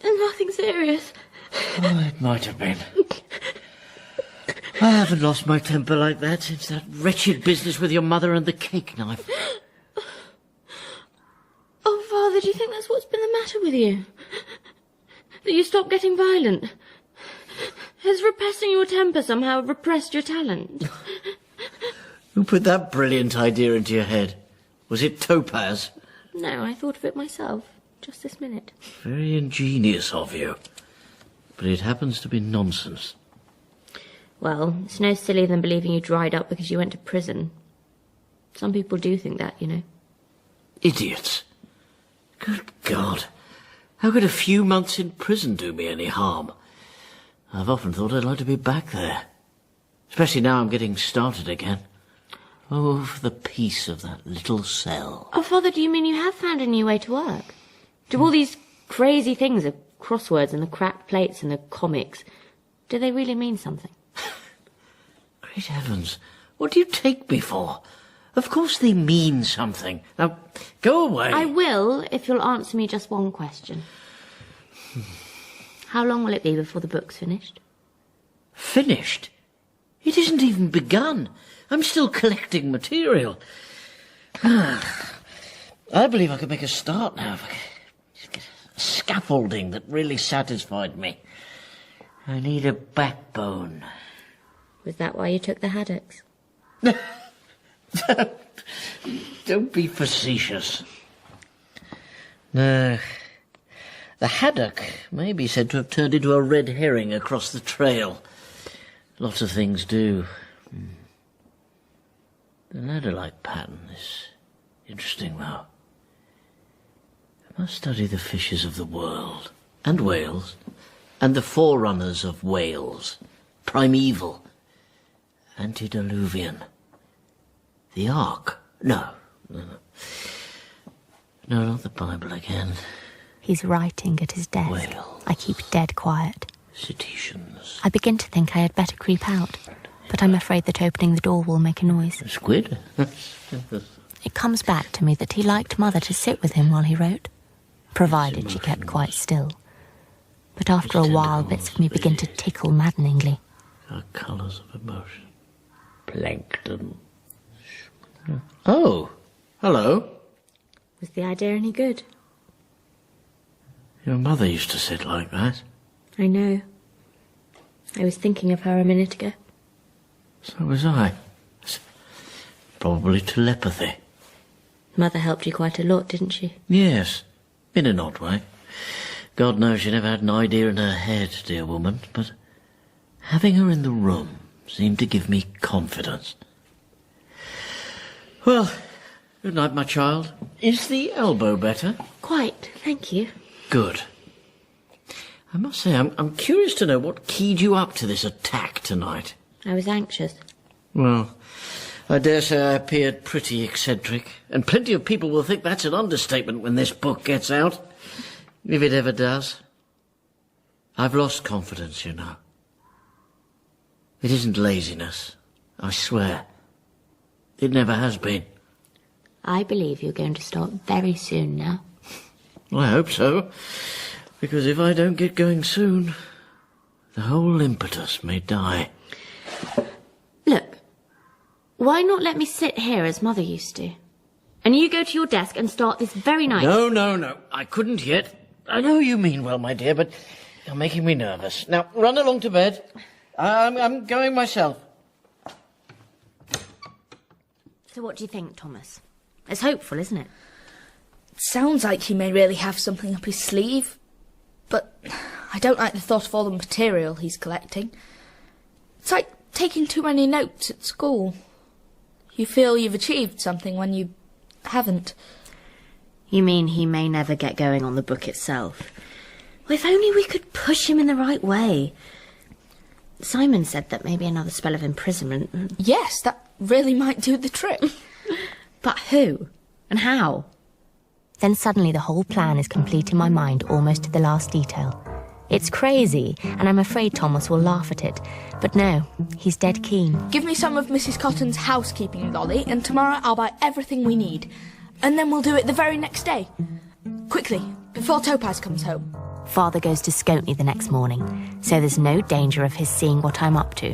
nothing serious. Oh, it might have been. I haven't lost my temper like that since that wretched business with your mother and the cake knife. Oh, Father, do you think that's what's been the matter with you? That you stopped getting violent? Has repressing your temper somehow repressed your talent? Who put that brilliant idea into your head? Was it Topaz? No, I thought of it myself, just this minute. Very ingenious of you. But it happens to be nonsense. Well, it's no sillier than believing you dried up because you went to prison. Some people do think that, you know. Idiots. Good God. How could a few months in prison do me any harm? I've often thought I'd like to be back there. Especially now I'm getting started again. Oh, for the peace of that little cell. Oh, Father, do you mean you have found a new way to work? Do all these crazy things, the crosswords and the cracked plates and the comics, do they really mean something? Great heavens, what do you take me for? Of course they mean something. Now, go away. I will, if you'll answer me just one question. How long will it be before the book's finished? Finished? It isn't even begun. I'm still collecting material. I believe I could make a start now. If I could get scaffolding that really satisfied me. I need a backbone. Was that why you took the haddocks? Don't be facetious. No. The haddock may be said to have turned into a red herring across the trail. Lots of things do. The ladder-like pattern is interesting, though. I must study the fishes of the world. and Wales, and the forerunners of Wales, primeval, antediluvian. The Ark? No. No, not the Bible again. He's writing at his desk. Wales. I keep dead quiet. Cetaceans. I begin to think I had better creep out, but I'm afraid that opening the door will make a noise. Squid? It comes back to me that he liked Mother to sit with him while he wrote, provided she kept quite still. But after a while, bits of me begin to tickle maddeningly. Our colours of emotion. Plankton. Oh, hello. Was the idea any good? Your mother used to sit like that. I know. I was thinking of her a minute ago. So was I. Probably telepathy. Mother helped you quite a lot, didn't she? Yes, in an odd way. God knows she never had an idea in her head, dear woman, but having her in the room seemed to give me confidence. Well, good night, my child. Is the elbow better? Quite, thank you. Good. I must say, I'm curious to know what keyed you up to this attack tonight. I was anxious. Well, I dare say I appeared pretty eccentric, and plenty of people will think that's an understatement when this book gets out. If it ever does. I've lost confidence, you know. It isn't laziness, I swear. It never has been. I believe you're going to start very soon now. I hope so, because if I don't get going soon, the whole impetus may die. Look, why not let me sit here as Mother used to? And you go to your desk and start this very night. No, I couldn't yet. I know you mean well, my dear, but you're making me nervous. Now, run along to bed. I'm going myself. So what do you think, Thomas? It's hopeful, isn't it? It sounds like he may really have something up his sleeve, but I don't like the thought of all the material he's collecting. It's like taking too many notes at school. You feel you've achieved something when you haven't. You mean he may never get going on the book itself? Well, if only we could push him in the right way. Simon said that maybe another spell of imprisonment. Yes, that really might do the trick. But who? And how? Then suddenly the whole plan is complete in my mind, almost to the last detail. It's crazy, and I'm afraid Thomas will laugh at it. But no, he's dead keen. Give me some of Mrs. Cotton's housekeeping, Lolly, and tomorrow I'll buy everything we need. And then we'll do it the very next day. Quickly, before Topaz comes home. Father goes to Scotney the next morning, so there's no danger of his seeing what I'm up to.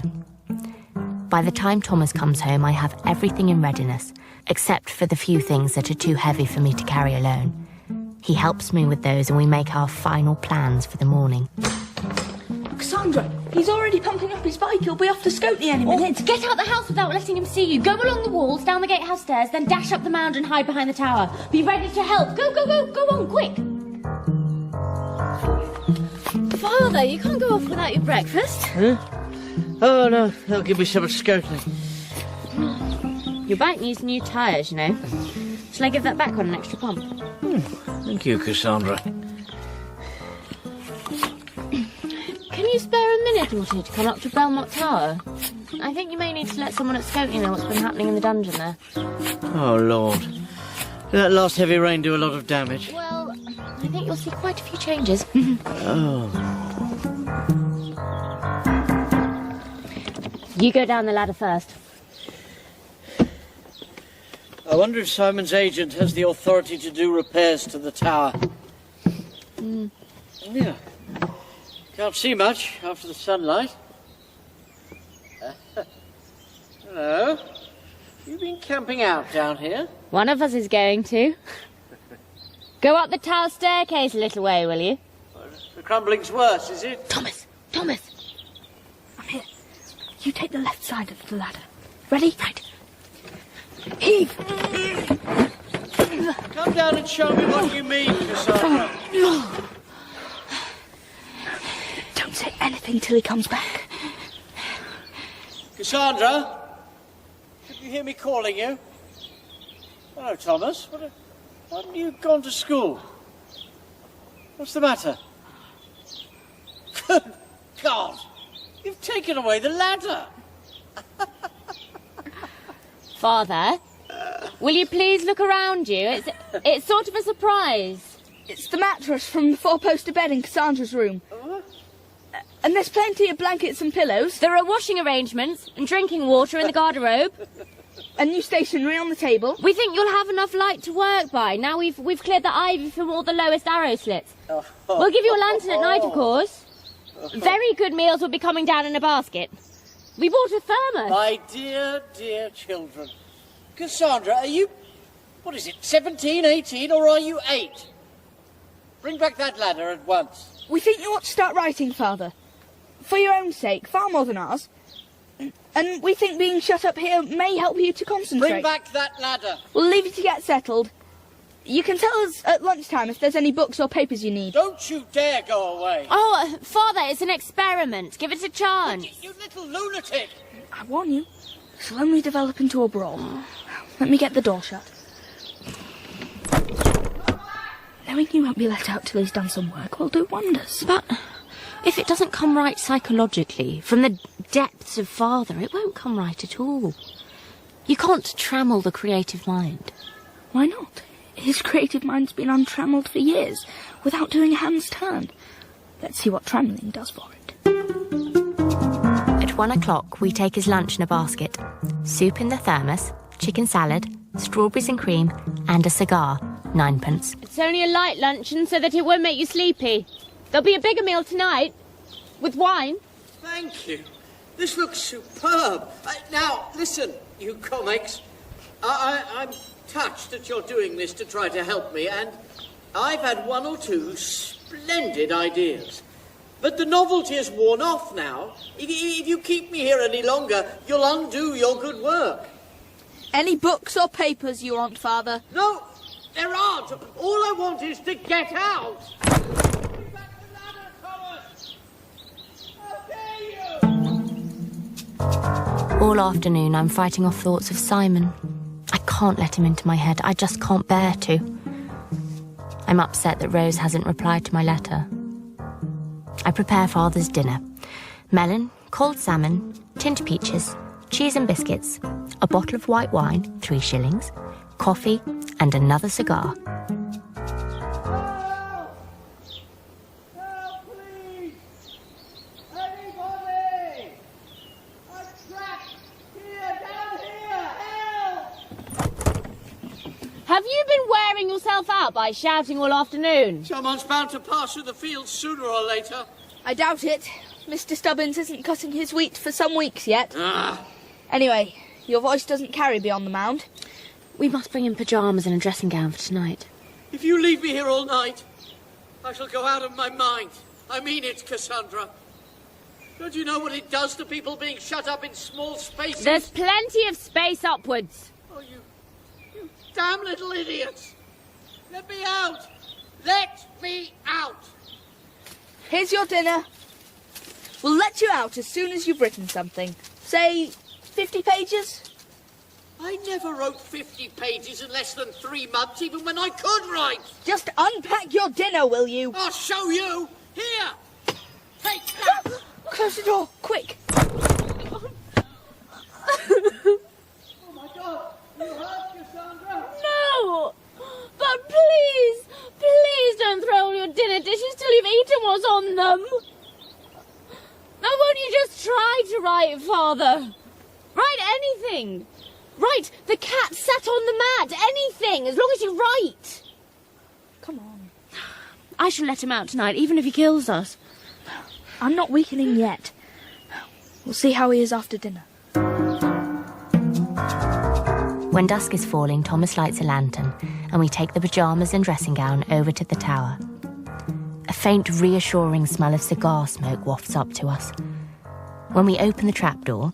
By the time Thomas comes home, I have everything in readiness, except for the few things that are too heavy for me to carry alone. He helps me with those, and we make our final plans for the morning. Cassandra, he's already pumping up his bike. He'll be off to Scotney any minute. Get out the house without letting him see you. Go along the walls, down the gatehouse stairs, then dash up the mound and hide behind the tower. Be ready to help. Go on, quick. Father, you can't go off without your breakfast. Huh? Oh, no, they'll give me some of Scotney. Your bike needs new tyres, you know. Shall I give that back on an extra pump? Thank you, Cassandra. Can you spare a minute or two to come up to Belmont Tower? I think you may need to let someone at Scotney know what's been happening in the dungeon there. Oh, Lord. Did that last heavy rain do a lot of damage? Well, I think you'll see quite a few changes. Oh. You go down the ladder first. I wonder if Simon's agent has the authority to do repairs to the tower. Yeah. Can't see much after the sunlight. Hello. You've been camping out down here? One of us is going to. Go up the tower staircase a little way, will you? The crumbling's worse, is it? Thomas! I'm here. You take the left side of the ladder. Ready? Right. Heave! Come down and show me what you mean, Cassandra. Don't say anything till he comes back. Cassandra? Did you hear me calling you? Hello, Thomas. Why haven't you gone to school? What's the matter? Good God! You've taken away the ladder! Father, will you please look around you? It's sort of a surprise. It's the mattress from the four-poster bed in Cassandra's room. And there's plenty of blankets and pillows. There are washing arrangements and drinking water in the garderobe. A new stationery on the table. We think you'll have enough light to work by. Now we've cleared the ivy from all the lowest arrow slits. We'll give you a lantern at night, of course. Very good meals will be coming down in a basket. We bought a thermos. My dear, dear children. Cassandra, are you, 17, 18, or are you 8? Bring back that ladder at once. We think you ought to start writing, Father. For your own sake, far more than ours. And we think being shut up here may help you to concentrate. Bring back that ladder. We'll leave you to get settled. You can tell us at lunchtime if there's any books or papers you need. Don't you dare go away. Oh, Father, it's an experiment. Give it a chance. You little lunatic. I warn you, this will only develop into a brawl. Let me get the door shut. Knowing you won't be let out till he's done some work will do wonders. But if it doesn't come right psychologically, from the depths of Father, it won't come right at all. You can't trammel the creative mind. Why not? His creative mind's been untrammelled for years, without doing a hand's turn. Let's see what trammelling does for it. At 1 o'clock, we take his lunch in a basket. Soup in the thermos, chicken salad, strawberries and cream, and a cigar, 9p. It's only a light luncheon so that it won't make you sleepy. There'll be a bigger meal tonight, with wine. Thank you. This looks superb. Now, listen, you comics. I'm touched that you're doing this to try to help me, and I've had one or two splendid ideas. But the novelty has worn off now. If you keep me here any longer, you'll undo your good work. Any books or papers you want, Father? No, there aren't. All I want is to get out. Bring back the ladder, Thomas. How dare you? All afternoon, I'm fighting off thoughts of Simon. I can't let him into my head. I just can't bear to. I'm upset that Rose hasn't replied to my letter. I prepare Father's dinner. Melon, cold salmon, tinned peaches, cheese and biscuits, a bottle of white wine, 3 shillings, coffee, and another cigar. Help, please! Anybody! I'm trapped! Here, down here! Help! Have you been wearing yourself out by shouting all afternoon? Someone's bound to pass through the fields sooner or later. I doubt it. Mr. Stubbins isn't cutting his wheat for some weeks yet. Anyway, your voice doesn't carry beyond the mound. We must bring in pyjamas and a dressing gown for tonight. If you leave me here all night, I shall go out of my mind. I mean it, Cassandra. Don't you know what it does to people being shut up in small spaces? There's plenty of space upwards. Oh, you damn little idiots. Let me out. Let me out. Here's your dinner. We'll let you out as soon as you've written something. Say, 50 pages? I never wrote 50 pages in less than 3 months, even when I could write. Just unpack your dinner, will you? I'll show you. Here. Take that. Close the door, quick. Oh, my God. You hurt, Cassandra? No! But please don't throw all your dinner dishes till you've eaten what's on them. Now won't you just try to write, Father? Write anything. Write, the cat sat on the mat. Anything, as long as you write. Come on. I shall let him out tonight, even if he kills us. I'm not weakening yet. We'll see how he is after dinner. When dusk is falling, Thomas lights a lantern, and we take the pyjamas and dressing gown over to the tower. A faint, reassuring smell of cigar smoke wafts up to us. When we open the trapdoor,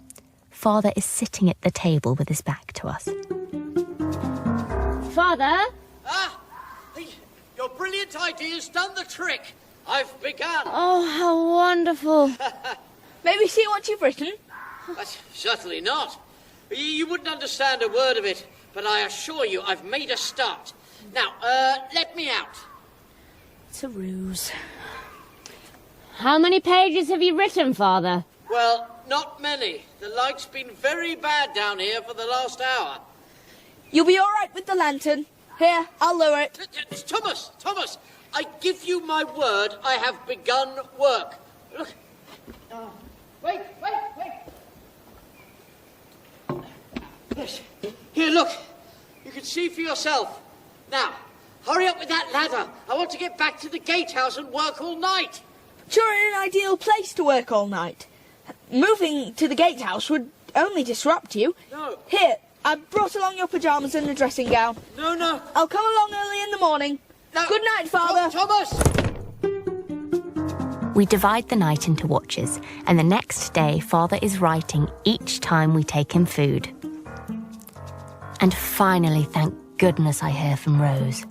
Father is sitting at the table with his back to us. Father? Your brilliant idea's done the trick. I've begun. Oh, how wonderful. May we see what you've written? Certainly not. You wouldn't understand a word of it, but I assure you I've made a start. Now, let me out. It's a ruse. How many pages have you written, Father? Well, not many. The light's been very bad down here for the last hour. You'll be all right with the lantern. Here, I'll lower it. Thomas, I give you my word I have begun work. Look. Wait. Yes. Here, look. You can see for yourself. Now, hurry up with that ladder. I want to get back to the gatehouse and work all night. But you're in an ideal place to work all night. Moving to the gatehouse would only disrupt you. No. Here, I brought along your pyjamas and a dressing gown. No. I'll come along early in the morning. No. Good night, Father. Thomas! We divide the night into watches, and the next day Father is writing each time we take him food. And finally, thank goodness, I hear from Rose.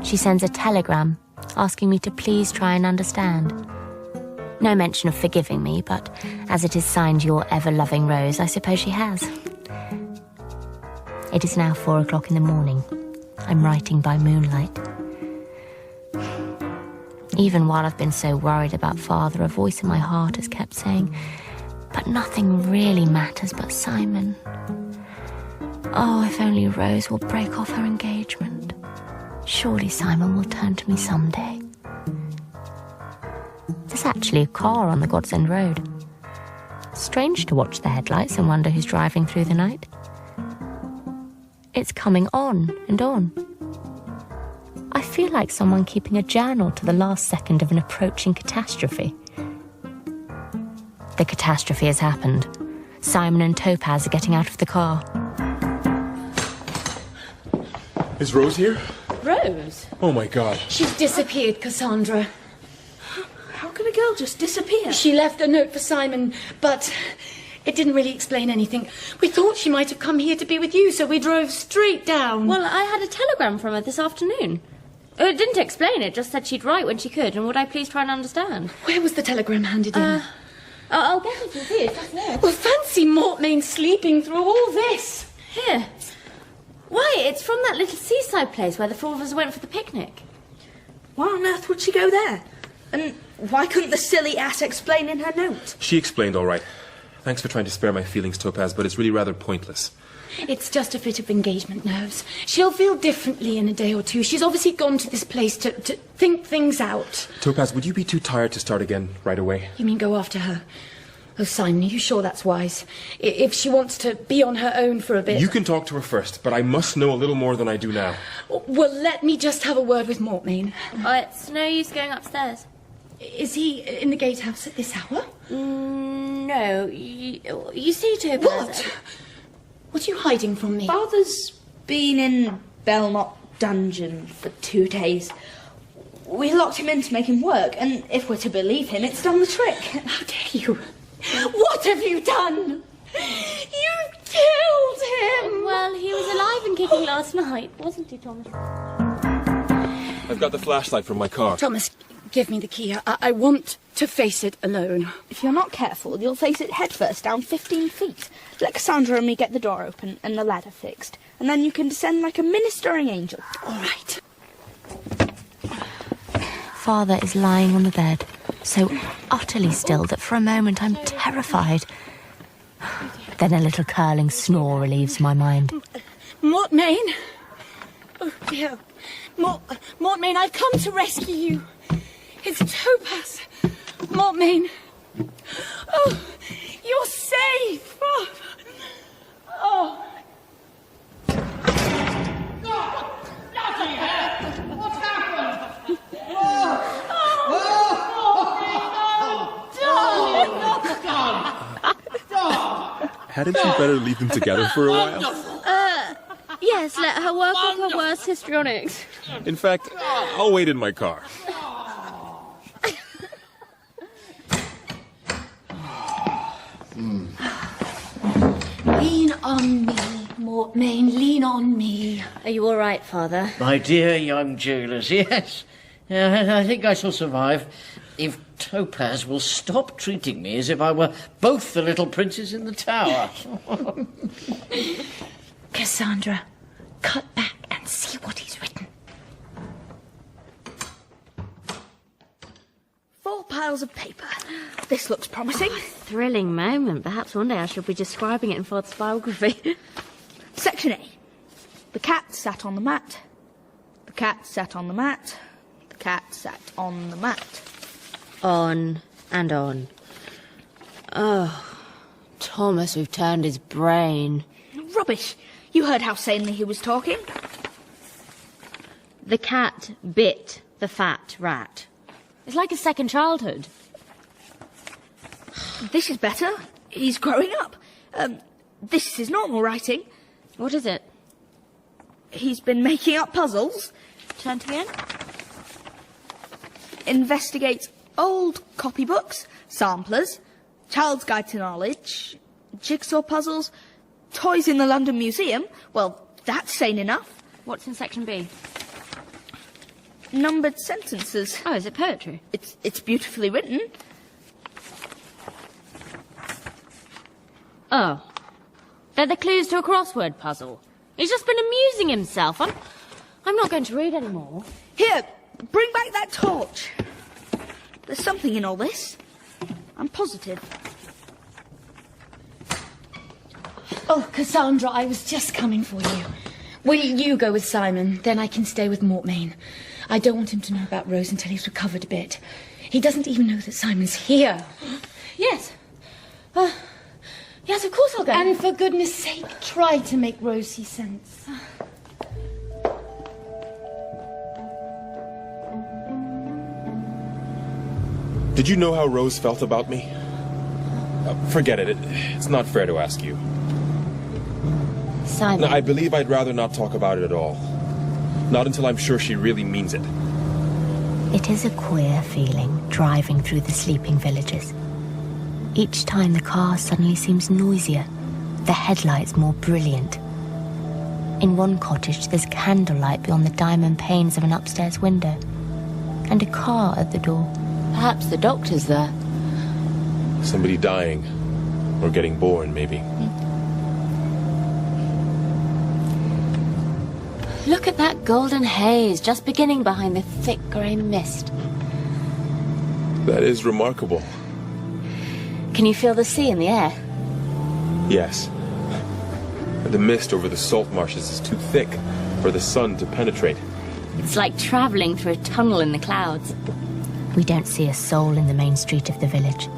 She sends a telegram asking me to please try and understand. No mention of forgiving me, but as it is signed your ever-loving Rose, I suppose she has. It is now 4 o'clock in the morning. I'm writing by moonlight. Even while I've been so worried about Father, a voice in my heart has kept saying, but nothing really matters but Simon. Oh, if only Rose will break off her engagement. Surely Simon will turn to me someday. There's actually a car on the God's End Road. Strange to watch the headlights and wonder who's driving through the night. It's coming on and on. I feel like someone keeping a journal to the last second of an approaching catastrophe. The catastrophe has happened. Simon and Topaz are getting out of the car. Is Rose here? Rose? Oh, my God. She's disappeared, Cassandra. How can a girl just disappear? She left a note for Simon, but it didn't really explain anything. We thought she might have come here to be with you, so we drove straight down. Well, I had a telegram from her this afternoon. It didn't explain it, just said she'd write when she could, and would I please try and understand? Where was the telegram handed in? I'll get it and see it, just there. Well, fancy Mortmain sleeping through all this. Here. Why, it's from that little seaside place where the four of us went for the picnic. Why on earth would she go there? And why couldn't the silly ass explain in her note? She explained all right. Thanks for trying to spare my feelings, Topaz, but it's really rather pointless. It's just a fit of engagement nerves. She'll feel differently in a day or two. She's obviously gone to this place to think things out. Topaz, would you be too tired to start again right away? You mean go after her? Oh, Simon, are you sure that's wise? If she wants to be on her own for a bit... You can talk to her first, but I must know a little more than I do now. Well, let me just have a word with Mortmain. Oh, it's no use going upstairs. Is he in the gatehouse at this hour? No. You see, Topaz... What? What are you hiding from me? Father's been in Belmont Dungeon for 2 days. We locked him in to make him work, and if we're to believe him, it's done the trick. How dare you? What have you done? You killed him! Well, he was alive and kicking last night, wasn't he, Thomas? I've got the flashlight from my car. Thomas, give me the key. I want to face it alone. If you're not careful, you'll face it headfirst down 15 feet. Let Cassandra and me get the door open and the ladder fixed, and then you can descend like a ministering angel. All right. Father is lying on the bed, so utterly still that for a moment I'm terrified. Then a little curling snore relieves my mind. Mortmain? Oh, dear. Mortmain, I've come to rescue you. It's Topaz. Mortmain. Oh, you're safe. Oh. Bloody hell! What's happened? Hadn't you better leave them together for a while? Yes, let her work on her worst histrionics. In fact, I'll wait in my car. Lean on me, Mortmain, lean on me. Are you all right, Father? My dear young jailers, yes. I think I shall survive if Topaz will stop treating me as if I were both the little princes in the tower. Cassandra, cut back and see what he's written. £4 piles of paper. This looks promising. Oh, thrilling moment. Perhaps one day I shall be describing it in Father's biography. Section A. The cat sat on the mat. The cat sat on the mat. The cat sat on the mat. On and on. Oh, Thomas, we've turned his brain. Rubbish. You heard how sanely he was talking. The cat bit the fat rat. It's like a second childhood. This is better. He's growing up. This is normal writing. What is it? He's been making up puzzles. Turn to the end. Investigates old copybooks, samplers, Child's Guide to Knowledge, jigsaw puzzles, toys in the London Museum. Well, that's sane enough. What's in section B? Numbered sentences. Oh, is it poetry? It's beautifully written. Oh. They're the clues to a crossword puzzle. He's just been amusing himself. I'm not going to read anymore. Here, bring back that torch. There's something in all this. I'm positive. Oh, Cassandra, I was just coming for you. Will you go with Simon? Then I can stay with Mortmain. I don't want him to know about Rose until he's recovered a bit. He doesn't even know that Simon's here. Yes. Yes, of course I'll go. And for goodness sake, try to make Rose see sense. Did you know how Rose felt about me? Forget it. It's not fair to ask you. Simon. No, I believe I'd rather not talk about it at all. Not until I'm sure she really means it. It is a queer feeling, driving through the sleeping villages. Each time the car suddenly seems noisier, the headlights more brilliant. In one cottage, there's candlelight beyond the diamond panes of an upstairs window, and a car at the door. Perhaps the doctor's there. Somebody dying, or getting born, maybe. Look at that golden haze just beginning behind the thick grey mist. That is remarkable. Can you feel the sea in the air? Yes. The mist over the salt marshes is too thick for the sun to penetrate. It's like travelling through a tunnel in the clouds. We don't see a soul in the main street of the village,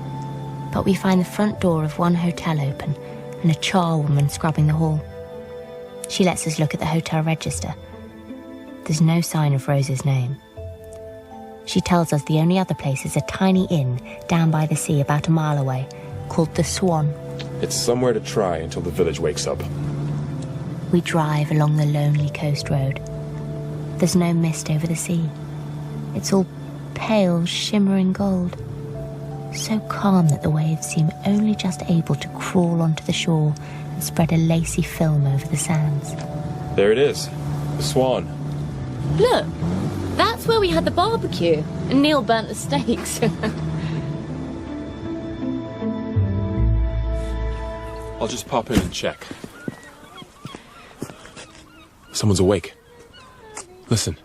but we find the front door of one hotel open and a charwoman scrubbing the hall. She lets us look at the hotel register. There's no sign of Rose's name. She tells us the only other place is a tiny inn down by the sea about a mile away, called the Swan. It's somewhere to try until the village wakes up. We drive along the lonely coast road. There's no mist over the sea. It's all pale, shimmering gold. So calm that the waves seem only just able to crawl onto the shore and spread a lacy film over the sands. There it is, the Swan. Look, that's where we had the barbecue, and Neil burnt the steaks. I'll just pop in and check. Someone's awake. Listen.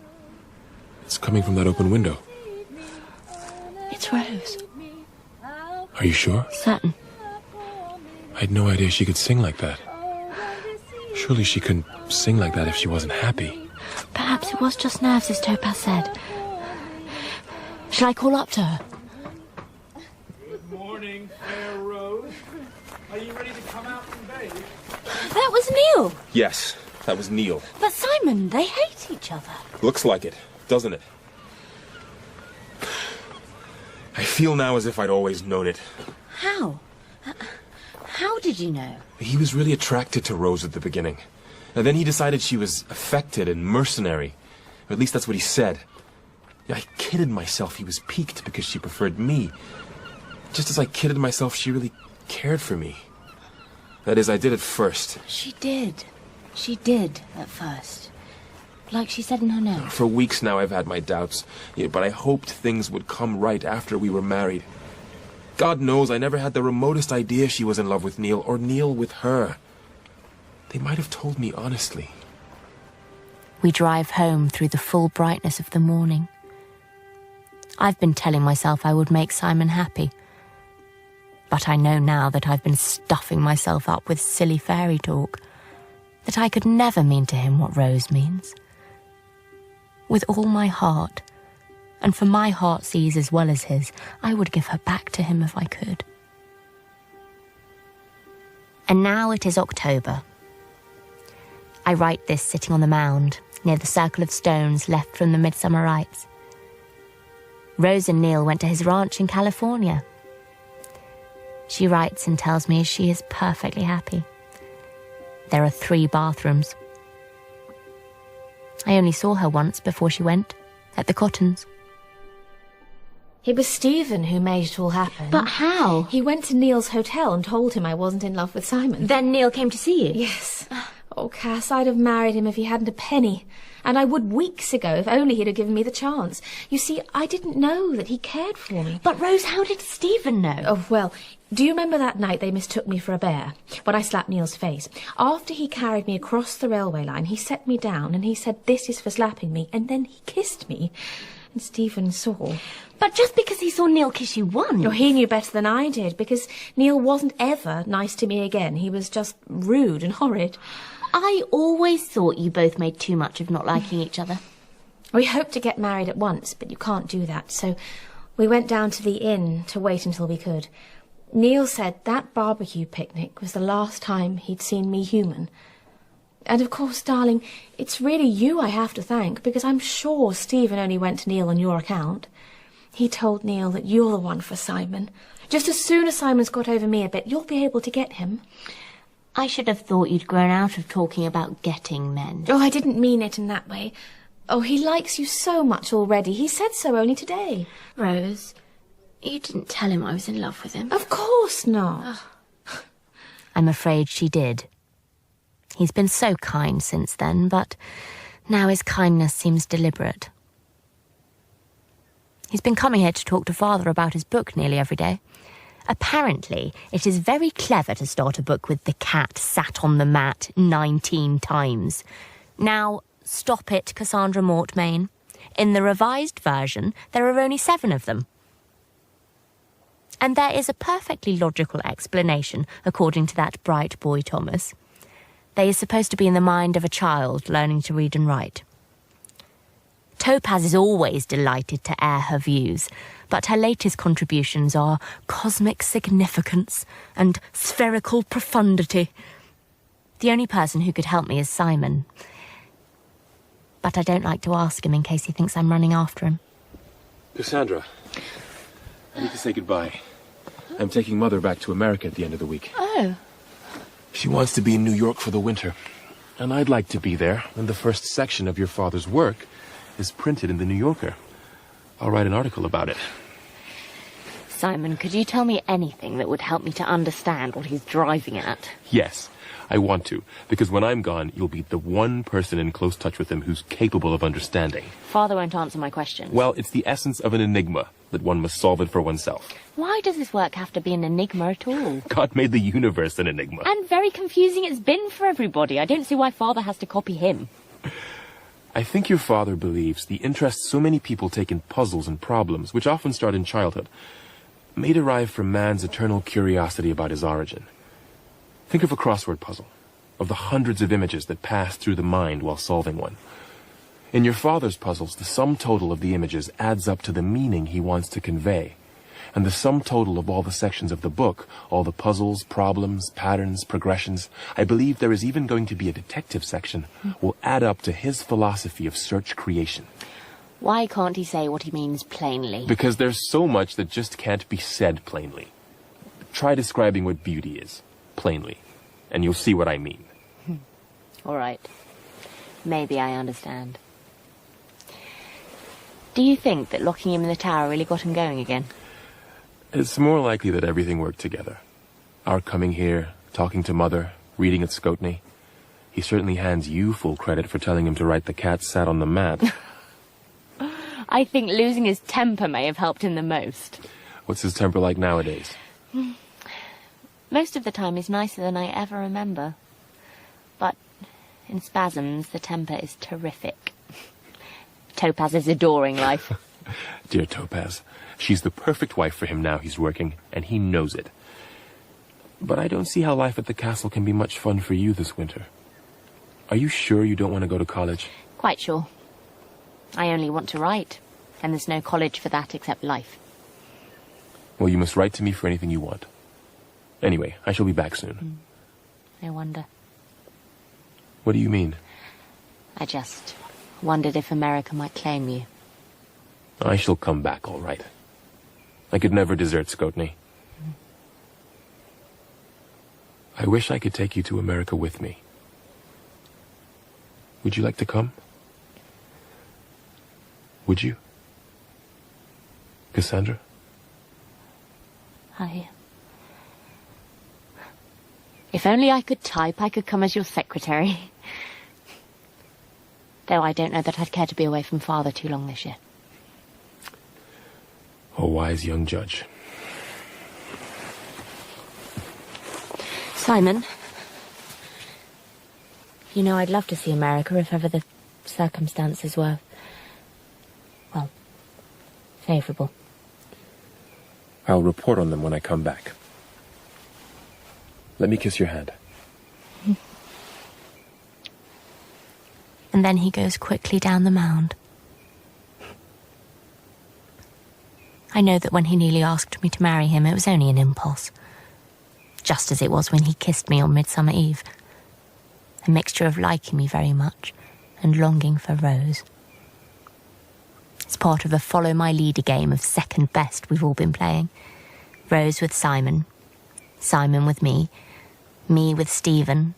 It's coming from that open window. It's Rose. Are you sure? Certain. I had no idea she could sing like that. Surely she couldn't sing like that if she wasn't happy. Perhaps it was just nerves, as Topaz said. Shall I call up to her? Good morning, fair Rose. Are you ready to come out and bathe? That was Neil. Yes, that was Neil. But Simon, they hate each other. Looks like it, doesn't it? I feel now as if I'd always known it. How? How did you know? He was really attracted to Rose at the beginning. And then he decided she was affected and mercenary. Or at least that's what he said. I kidded myself he was piqued because she preferred me. Just as I kidded myself she really cared for me. That is, I did at first. She did. She did at first. Like she said in her note. For weeks now I've had my doubts. Yeah, but I hoped things would come right after we were married. God knows I never had the remotest idea she was in love with Neil, or Neil with her. They might have told me honestly. We drive home through the full brightness of the morning. I've been telling myself I would make Simon happy. But I know now that I've been stuffing myself up with silly fairy talk, that I could never mean to him what Rose means. With all my heart, and for my heart's ease as well as his, I would give her back to him if I could. And now it is October. I write this sitting on the mound, near the circle of stones left from the midsummer rites. Rose and Neil went to his ranch in California. She writes and tells me she is perfectly happy. There are 3 bathrooms. I only saw her once before she went, at the Cottons. It was Stephen who made it all happen. But how? He went to Neil's hotel and told him I wasn't in love with Simon. Then Neil came to see you? Yes. Oh, Cass, I'd have married him if he hadn't a penny. And I would weeks ago if only he'd have given me the chance. You see, I didn't know that he cared for me. But Rose, how did Stephen know? Oh, well, do you remember that night they mistook me for a bear? When I slapped Neil's face. After he carried me across the railway line, he set me down and he said, "This is for slapping me." And then he kissed me. And Stephen saw. But just because he saw Neil kiss you once? Oh, he knew better than I did, because Neil wasn't ever nice to me again. He was just rude and horrid. I always thought you both made too much of not liking each other. We hoped to get married at once, but you can't do that, so we went down to the inn to wait until we could. Neil said that barbecue picnic was the last time he'd seen me human. And of course, darling, it's really you I have to thank, because I'm sure Stephen only went to Neil on your account. He told Neil that you're the one for Simon. Just as soon as Simon's got over me a bit, you'll be able to get him. I should have thought you'd grown out of talking about getting men. Oh, I didn't mean it in that way. Oh, he likes you so much already. He said so only today. Rose, you didn't tell him I was in love with him. Of course not. I'm afraid she did. He's been so kind since then, but now his kindness seems deliberate. He's been coming here to talk to Father about his book nearly every day. Apparently, it is very clever to start a book with the cat sat on the mat 19 times. Now, stop it, Cassandra Mortmain. In the revised version, there are only 7 of them. And there is a perfectly logical explanation, according to that bright boy Thomas. They are supposed to be in the mind of a child learning to read and write. Topaz is always delighted to air her views, but her latest contributions are cosmic significance and spherical profundity. The only person who could help me is Simon. But I don't like to ask him in case he thinks I'm running after him. Cassandra, I need to say goodbye. I'm taking Mother back to America at the end of the week. Oh. She wants to be in New York for the winter, and I'd like to be there when the first section of your father's work is printed in the New Yorker. I'll write an article about it. Simon, could you tell me anything that would help me to understand what he's driving at? Yes, I want to, because when I'm gone, you'll be the one person in close touch with him who's capable of understanding. Father won't answer my questions. Well, it's the essence of an enigma, that one must solve it for oneself. Why does this work have to be an enigma at all? God made the universe an enigma. And very confusing it's been for everybody. I don't see why Father has to copy him. I think your father believes the interest so many people take in puzzles and problems, which often start in childhood, may derive from man's eternal curiosity about his origin. Think of a crossword puzzle, of the hundreds of images that pass through the mind while solving one. In your father's puzzles, the sum total of the images adds up to the meaning he wants to convey. And the sum total of all the sections of the book, all the puzzles, problems, patterns, progressions, I believe there is even going to be a detective section, will add up to his philosophy of search creation. Why can't he say what he means plainly? Because there's so much that just can't be said plainly. Try describing what beauty is, plainly, and you'll see what I mean. All right. Maybe I understand. Do you think that locking him in the tower really got him going again? It's more likely that everything worked together. Our coming here, talking to Mother, reading at Scotney. He certainly hands you full credit for telling him to write "The Cat Sat on the Mat." I think losing his temper may have helped him the most. What's his temper like nowadays? Most of the time he's nicer than I ever remember. But in spasms, the temper is terrific. Topaz is adoring life. Dear Topaz, she's the perfect wife for him now he's working, and he knows it. But I don't see how life at the castle can be much fun for you this winter. Are you sure you don't want to go to college? Quite sure. I only want to write, and there's no college for that except life. Well, you must write to me for anything you want. Anyway, I shall be back soon. No wonder. What do you mean? I just wondered if America might claim you. I shall come back, all right. I could never desert Scotney. I wish I could take you to America with me. Would you like to come? Would you? Cassandra? If only I could type, I could come as your secretary. Though I don't know that I'd care to be away from Father too long this year. A wise young judge. Simon, you know I'd love to see America if ever the circumstances were, well, favourable. I'll report on them when I come back. Let me kiss your hand. And then he goes quickly down the mound. I know that when he nearly asked me to marry him, it was only an impulse. Just as it was when he kissed me on Midsummer Eve. A mixture of liking me very much and longing for Rose. It's part of a follow-my-leader game of second best we've all been playing. Rose with Simon, Simon with me with Stephen,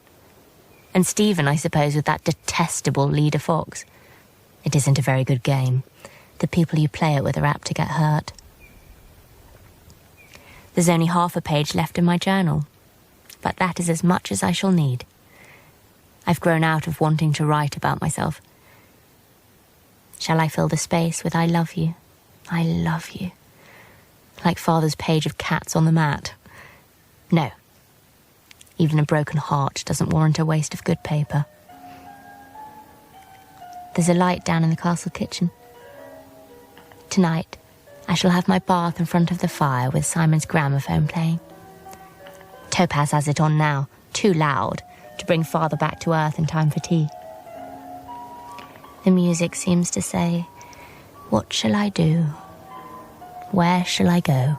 and Stephen, I suppose, with that detestable Leader Fox. It isn't a very good game. The people you play it with are apt to get hurt. There's only half a page left in my journal, but that is as much as I shall need. I've grown out of wanting to write about myself. Shall I fill the space with I love you, I love you, like Father's page of cats on the mat? No. Even a broken heart doesn't warrant a waste of good paper. There's a light down in the castle kitchen. Tonight, I shall have my bath in front of the fire with Simon's gramophone playing. Topaz has it on now, too loud, to bring Father back to earth in time for tea. The music seems to say, what shall I do? Where shall I go?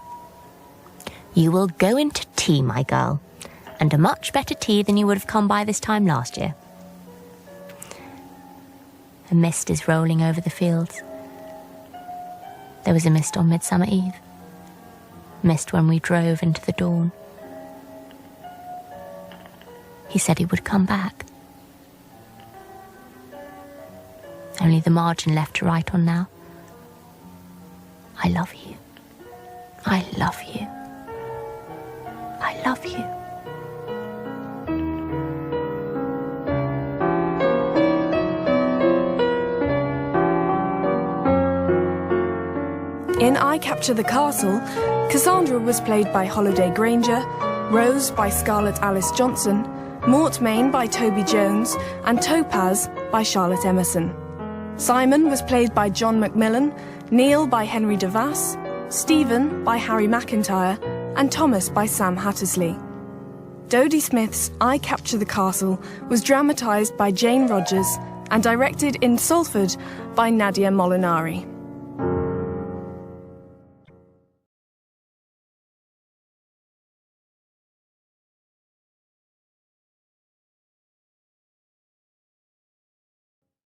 You will go into tea, my girl, and a much better tea than you would have come by this time last year. A mist is rolling over the fields. There was a mist on Midsummer Eve. Mist when we drove into the dawn. He said he would come back. Only the margin left to write on now. I love you. I love you. I love you. In I Capture the Castle, Cassandra was played by Holiday Granger, Rose by Scarlett Alice Johnson, Mortmain by Toby Jones, and Topaz by Charlotte Emerson. Simon was played by John Macmillan, Neil by Henry DeVass, Stephen by Harry McIntyre, and Thomas by Sam Hattersley. Dodie Smith's I Capture the Castle was dramatised by Jane Rogers and directed in Salford by Nadia Molinari.